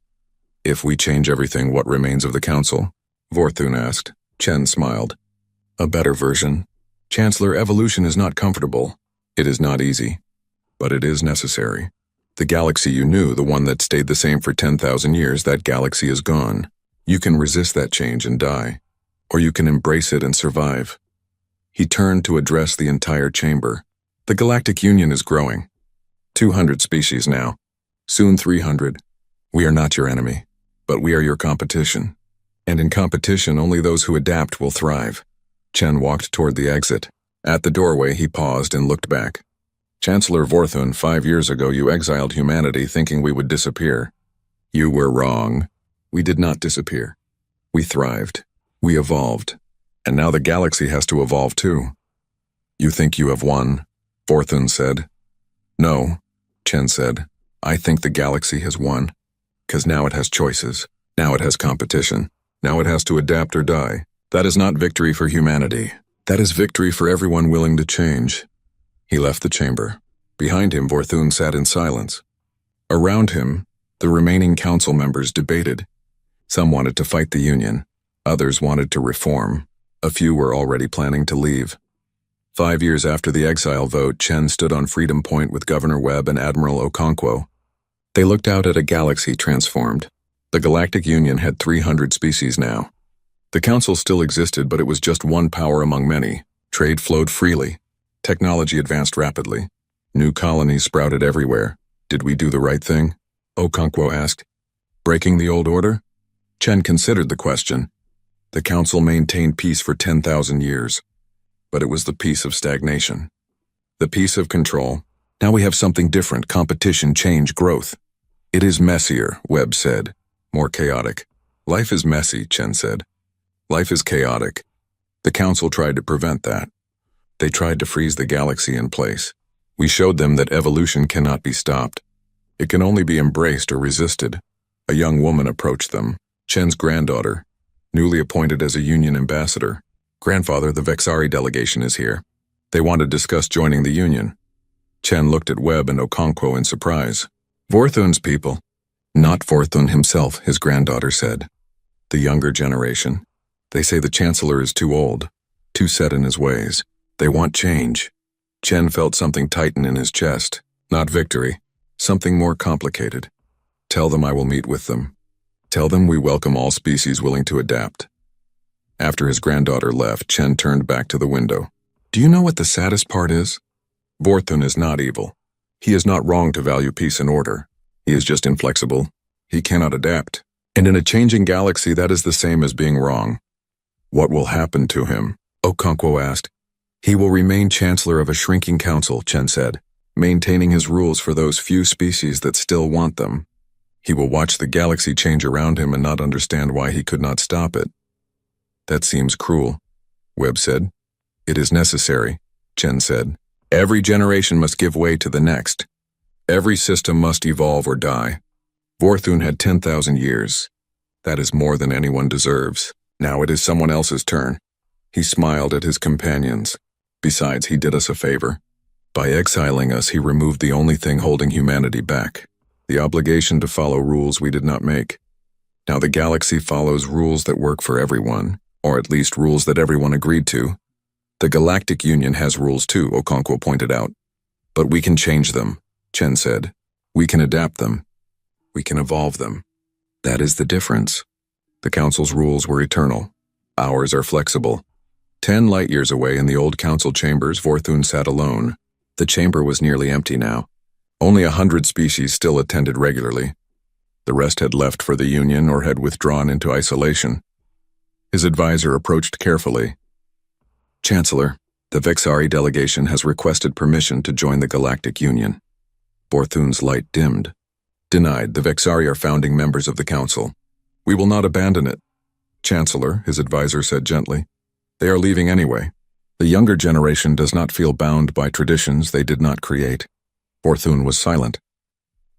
If we change everything, what remains of the Council? Vorthon asked. Chen smiled. A better version. Chancellor, evolution is not comfortable. It is not easy. But it is necessary. The galaxy you knew, the one that stayed the same for 10,000 years, that galaxy is gone. You can resist that change and die. Or you can embrace it and survive. He turned to address the entire chamber. The Galactic Union is growing. 200 species now. Soon 300. We are not your enemy, but we are your competition. And in competition, only those who adapt will thrive. Chen walked toward the exit. At the doorway, he paused and looked back. Chancellor Vorthon, 5 years ago you exiled humanity thinking we would disappear. You were wrong. We did not disappear. We thrived. We evolved. And now the galaxy has to evolve too. You think you have won? Vorthon said. No, Chen said. I think the galaxy has won. 'Cause now it has choices. Now it has competition. Now it has to adapt or die. That is not victory for humanity. That is victory for everyone willing to change. He left the chamber. Behind him, Vorthon sat in silence. Around him, the remaining council members debated. Some wanted to fight the Union. Others wanted to reform. A few were already planning to leave. 5 years after the exile vote, Chen stood on Freedom Point with Governor Webb and Admiral Okonkwo. They looked out at a galaxy transformed. The Galactic Union had 300 species now. The Council still existed, but it was just one power among many. Trade flowed freely. Technology advanced rapidly. New colonies sprouted everywhere. Did we do the right thing? Okonkwo asked. Breaking the old order? Chen considered the question. The Council maintained peace for 10,000 years. But it was the peace of stagnation. The peace of control. Now we have something different, competition, change, growth. It is messier, Webb said. More chaotic. Life is messy, Chen said. Life is chaotic. The Council tried to prevent that. They tried to freeze the galaxy in place. We showed them that evolution cannot be stopped. It can only be embraced or resisted. A young woman approached them, Chen's granddaughter, newly appointed as a Union ambassador. Grandfather, the Vexari delegation is here. They want to discuss joining the Union. Chen looked at Webb and Okonkwo in surprise. Vorthon's people. Not Vorthon himself, his granddaughter said. The younger generation. They say the Chancellor is too old, too set in his ways. They want change. Chen felt something tighten in his chest. Not victory. Something more complicated. Tell them I will meet with them. Tell them we welcome all species willing to adapt. After his granddaughter left, Chen turned back to the window. Do you know what the saddest part is? Vorthon is not evil. He is not wrong to value peace and order. He is just inflexible. He cannot adapt. And in a changing galaxy, that is the same as being wrong. What will happen to him? Okonkwo asked. He will remain Chancellor of a shrinking council, Chen said, maintaining his rules for those few species that still want them. He will watch the galaxy change around him and not understand why he could not stop it. That seems cruel, Webb said. It is necessary, Chen said. Every generation must give way to the next. Every system must evolve or die. Vorthun had 10,000 years. That is more than anyone deserves. Now it is someone else's turn. He smiled at his companions. Besides, he did us a favor. By exiling us, he removed the only thing holding humanity back, the obligation to follow rules we did not make. Now the galaxy follows rules that work for everyone, or at least rules that everyone agreed to. The Galactic Union has rules too, Okonkwo pointed out. But we can change them, Chen said. We can adapt them. We can evolve them. That is the difference. The Council's rules were eternal. Ours are flexible. 10 light-years away in the old Council chambers, Vorthun sat alone. The chamber was nearly empty now. Only 100 species still attended regularly. The rest had left for the Union or had withdrawn into isolation. His advisor approached carefully. Chancellor, the Vexari delegation has requested permission to join the Galactic Union. Vorthun's light dimmed. Denied. The Vexari are founding members of the Council. We will not abandon it. Chancellor, his advisor said gently. They are leaving anyway. The younger generation does not feel bound by traditions they did not create. Vorthun was silent.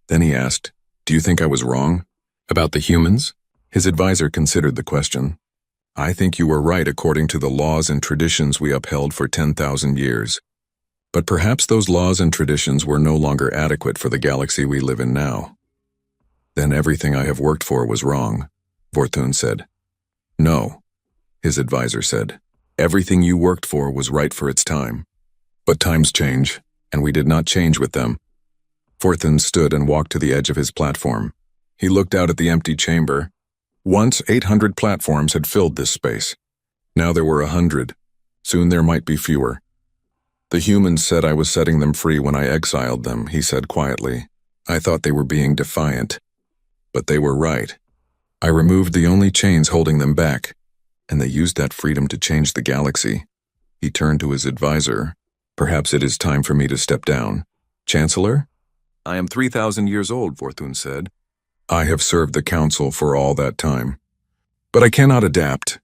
Then he asked, Do you think I was wrong? About the humans? His advisor considered the question. I think you were right according to the laws and traditions we upheld for 10,000 years. But perhaps those laws and traditions were no longer adequate for the galaxy we live in now. Then everything I have worked for was wrong, Vorthun said. No, his advisor said. Everything you worked for was right for its time. But times change, and we did not change with them. Vorthun stood and walked to the edge of his platform. He looked out at the empty chamber. Once 800 platforms had filled this space. Now there were 100. Soon there might be fewer. The humans said I was setting them free when I exiled them, he said quietly. I thought they were being defiant. But they were right. I removed the only chains holding them back, and they used that freedom to change the galaxy. He turned to his advisor. Perhaps it is time for me to step down. Chancellor? I am 3,000 years old, Vorthun said. I have served the Council for all that time. But I cannot adapt.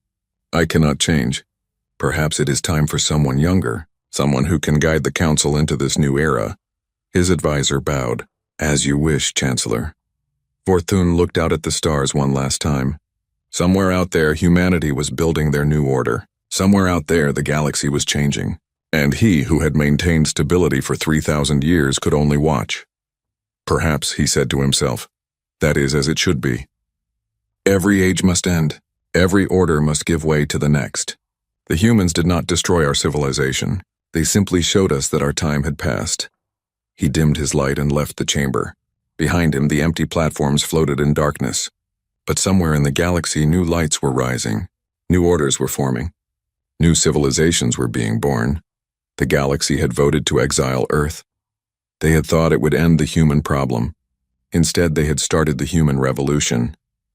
I cannot change. Perhaps it is time for someone younger, someone who can guide the Council into this new era. His advisor bowed. As you wish, Chancellor. Vorthun looked out at the stars one last time. Somewhere out there, humanity was building their new order. Somewhere out there, the galaxy was changing. And he, who had maintained stability for 3,000 years, could only watch. Perhaps, he said to himself, that is as it should be. Every age must end. Every order must give way to the next. The humans did not destroy our civilization. They simply showed us that our time had passed. He dimmed his light and left the chamber. Behind him, the empty platforms floated in darkness. But somewhere in the galaxy, new lights were rising. New orders were forming. New civilizations were being born. The galaxy had voted to exile Earth. They had thought it would end the human problem. Instead, they had started the human revolution,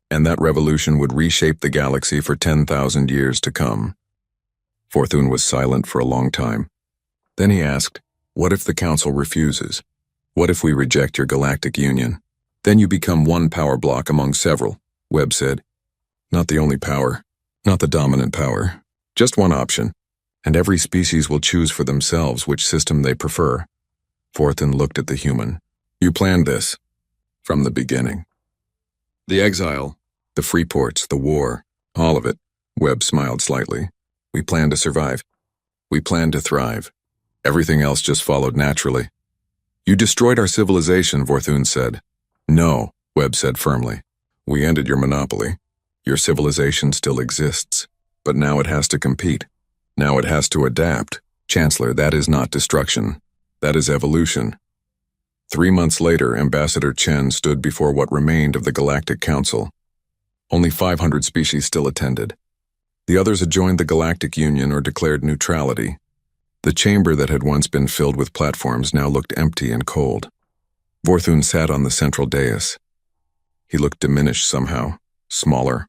and that revolution would reshape the galaxy for 10,000 years to come. Vorthun was silent for a long time. Then he asked, What if the Council refuses? What if we reject your Galactic Union? Then you become one power block among several, Webb said. Not the only power, not the dominant power, just one option, and every species will choose for themselves which system they prefer. Vorthun looked at the human. You planned this. From the beginning. The exile, the free ports, the war, all of it, Webb smiled slightly. We planned to survive. We planned to thrive. Everything else just followed naturally. You destroyed our civilization, Vorthun said. No, Webb said firmly. We ended your monopoly. Your civilization still exists, but now it has to compete. Now it has to adapt. Chancellor, that is not destruction. That is evolution. 3 months later, Ambassador Chen stood before what remained of the Galactic Council. Only 500 species still attended. The others had joined the Galactic Union or declared neutrality. The chamber that had once been filled with platforms now looked empty and cold. Vorthun sat on the central dais. He looked diminished somehow, smaller.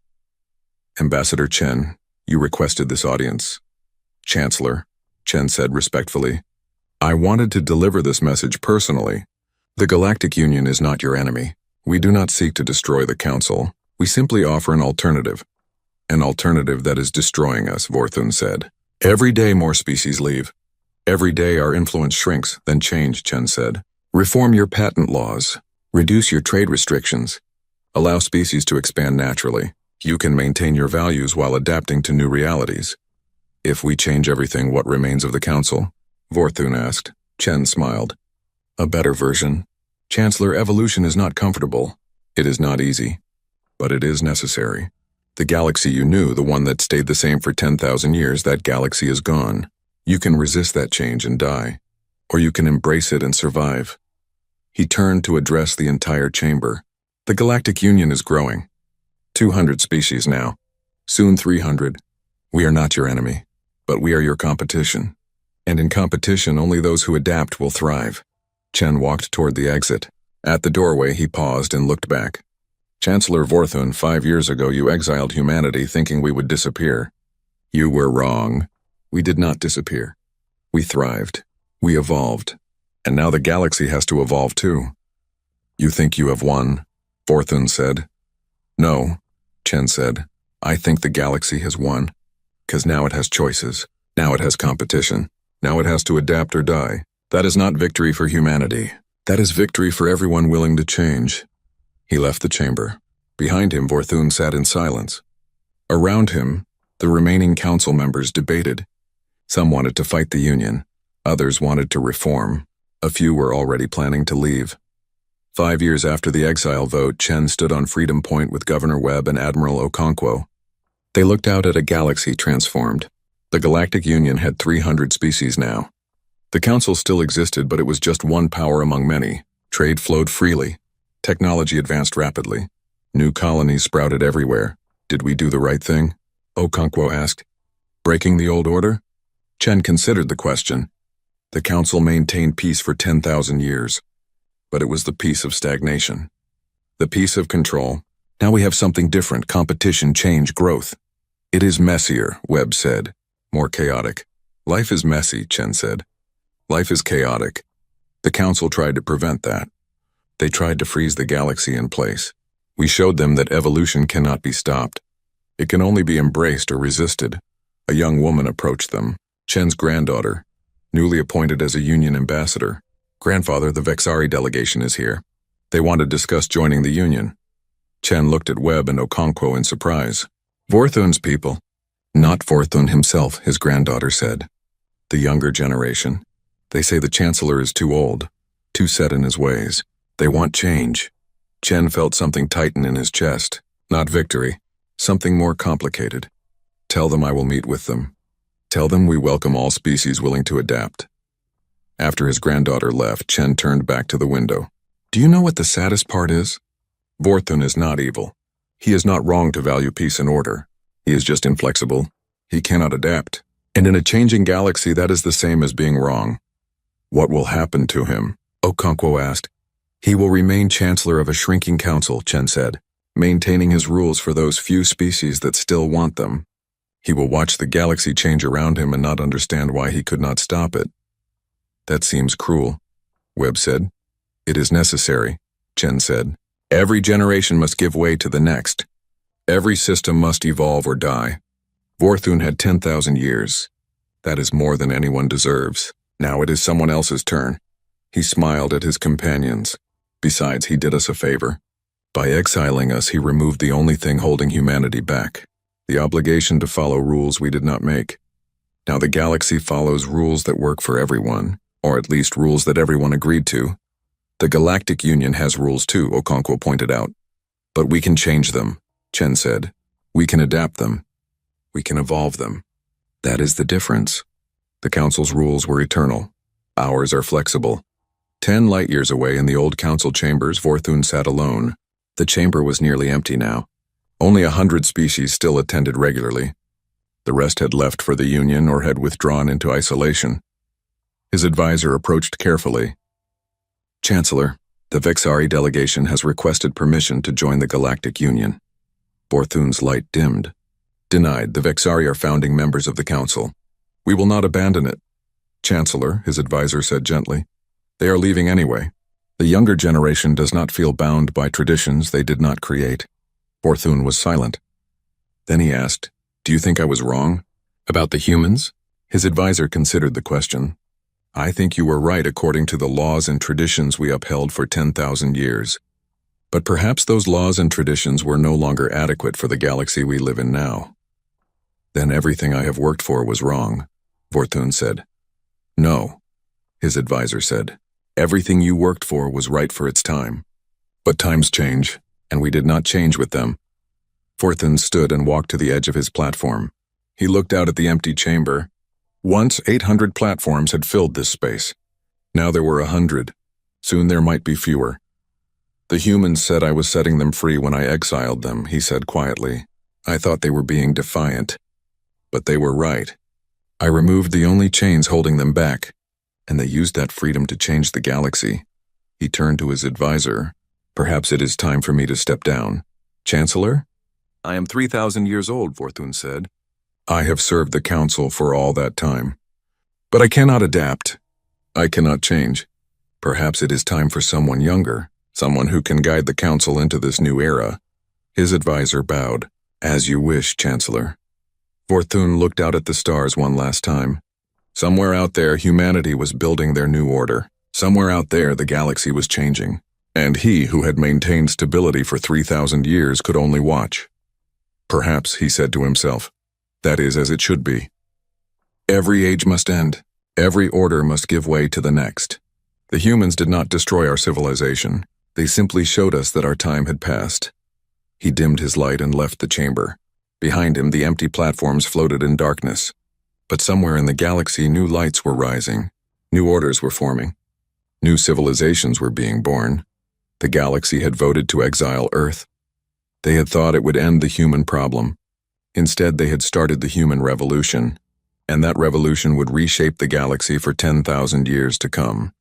Ambassador Chen, you requested this audience. Chancellor, Chen said respectfully, I wanted to deliver this message personally. The Galactic Union is not your enemy. We do not seek to destroy the Council. We simply offer an alternative. An alternative that is destroying us, Vorthun said. Every day more species leave. Every day our influence shrinks, then change, Chen said. Reform your patent laws. Reduce your trade restrictions. Allow species to expand naturally. You can maintain your values while adapting to new realities. If we change everything, what remains of the council? Vorthun asked. Chen smiled. A better version. Chancellor, evolution is not comfortable. It is not easy. But it is necessary. The galaxy you knew, the one that stayed the same for 10,000 years, that galaxy is gone. You can resist that change and die. Or you can embrace it and survive. He turned to address the entire chamber. The Galactic Union is growing. 200 species now. Soon 300. We are not your enemy, but we are your competition. And in competition, only those who adapt will thrive. Chen walked toward the exit. At the doorway, he paused and looked back. Chancellor Vorthun, 5 years ago you exiled humanity thinking we would disappear. You were wrong. We did not disappear. We thrived. We evolved. And now the galaxy has to evolve too. You think you have won? Vorthun said. No, Chen said. I think the galaxy has won. 'Cause now it has choices. Now it has competition. Now it has to adapt or die. That is not victory for humanity. That is victory for everyone willing to change. He left the chamber. Behind him, Vorthun sat in silence. Around him, the remaining council members debated. Some wanted to fight the Union. Others wanted to reform. A few were already planning to leave. 5 years after the Exile vote, Chen stood on Freedom Point with Governor Webb and Admiral Okonkwo. They looked out at a galaxy transformed. The Galactic Union had 300 species now. The council still existed, but it was just one power among many. Trade flowed freely. Technology advanced rapidly. New colonies sprouted everywhere. Did we do the right thing? Okonkwo asked. Breaking the old order? Chen considered the question. The council maintained peace for 10,000 years. But it was the peace of stagnation. The peace of control. Now we have something different: competition, change, growth. It is messier, Webb said. More chaotic. Life is messy, Chen said. Life is chaotic. The council tried to prevent that. They tried to freeze the galaxy in place. We showed them that evolution cannot be stopped. It can only be embraced or resisted. A young woman approached them, Chen's granddaughter, newly appointed as a Union ambassador. Grandfather, the Vexari delegation is here. They want to discuss joining the Union. Chen looked at Webb and Okonkwo in surprise. Vorthun's people. Not Vorthun himself, his granddaughter said. The younger generation. They say the Chancellor is too old, too set in his ways. They want change. Chen felt something tighten in his chest. Not victory. Something more complicated. Tell them I will meet with them. Tell them we welcome all species willing to adapt. After his granddaughter left, Chen turned back to the window. Do you know what the saddest part is? Vorthun is not evil. He is not wrong to value peace and order. He is just inflexible. He cannot adapt. And in a changing galaxy, that is the same as being wrong. What will happen to him? Okonkwo asked. He will remain Chancellor of a shrinking council, Chen said, maintaining his rules for those few species that still want them. He will watch the galaxy change around him and not understand why he could not stop it. That seems cruel, Webb said. It is necessary, Chen said. Every generation must give way to the next. Every system must evolve or die. Vorthun had 10,000 years. That is more than anyone deserves. Now it is someone else's turn. He smiled at his companions. Besides, he did us a favor. By exiling us, he removed the only thing holding humanity back, the obligation to follow rules we did not make. Now the galaxy follows rules that work for everyone, or at least rules that everyone agreed to. The Galactic Union has rules too, Okonkwo pointed out. But we can change them, Chen said. We can adapt them. We can evolve them. That is the difference. The Council's rules were eternal. Ours are flexible. 10 light-years away in the old council chambers, Vorthun sat alone. The chamber was nearly empty now. Only 100 species still attended regularly. The rest had left for the Union or had withdrawn into isolation. His advisor approached carefully. Chancellor, the Vexari delegation has requested permission to join the Galactic Union. Vorthun's light dimmed. Denied, the Vexari are founding members of the Council. We will not abandon it. Chancellor, his advisor said gently. They are leaving anyway. The younger generation does not feel bound by traditions they did not create. Vorthun was silent. Then he asked, Do you think I was wrong? About the humans? His advisor considered the question. I think you were right according to the laws and traditions we upheld for 10,000 years. But perhaps those laws and traditions were no longer adequate for the galaxy we live in now. Then everything I have worked for was wrong, Vorthun said. No, his advisor said. Everything you worked for was right for its time. But times change, and we did not change with them. Vorthun stood and walked to the edge of his platform. He looked out at the empty chamber. Once 800 platforms had filled this space. Now there were 100. Soon there might be fewer. The humans said I was setting them free when I exiled them, he said quietly. I thought they were being defiant. But they were right. I removed the only chains holding them back, and they used that freedom to change the galaxy. He turned to his advisor. Perhaps it is time for me to step down. Chancellor? I am 3,000 years old, Vorthun said. I have served the council for all that time. But I cannot adapt. I cannot change. Perhaps it is time for someone younger, someone who can guide the council into this new era. His advisor bowed. As you wish, Chancellor. Vorthun looked out at the stars one last time. Somewhere out there, humanity was building their new order. Somewhere out there, the galaxy was changing. And he, who had maintained stability for 3,000 years, could only watch. Perhaps, he said to himself, that is as it should be. Every age must end. Every order must give way to the next. The humans did not destroy our civilization. They simply showed us that our time had passed. He dimmed his light and left the chamber. Behind him, the empty platforms floated in darkness. But somewhere in the galaxy, new lights were rising. New orders were forming. New civilizations were being born. The galaxy had voted to exile Earth. They had thought it would end the human problem. Instead, they had started the human revolution, and that revolution would reshape the galaxy for 10,000 years to come.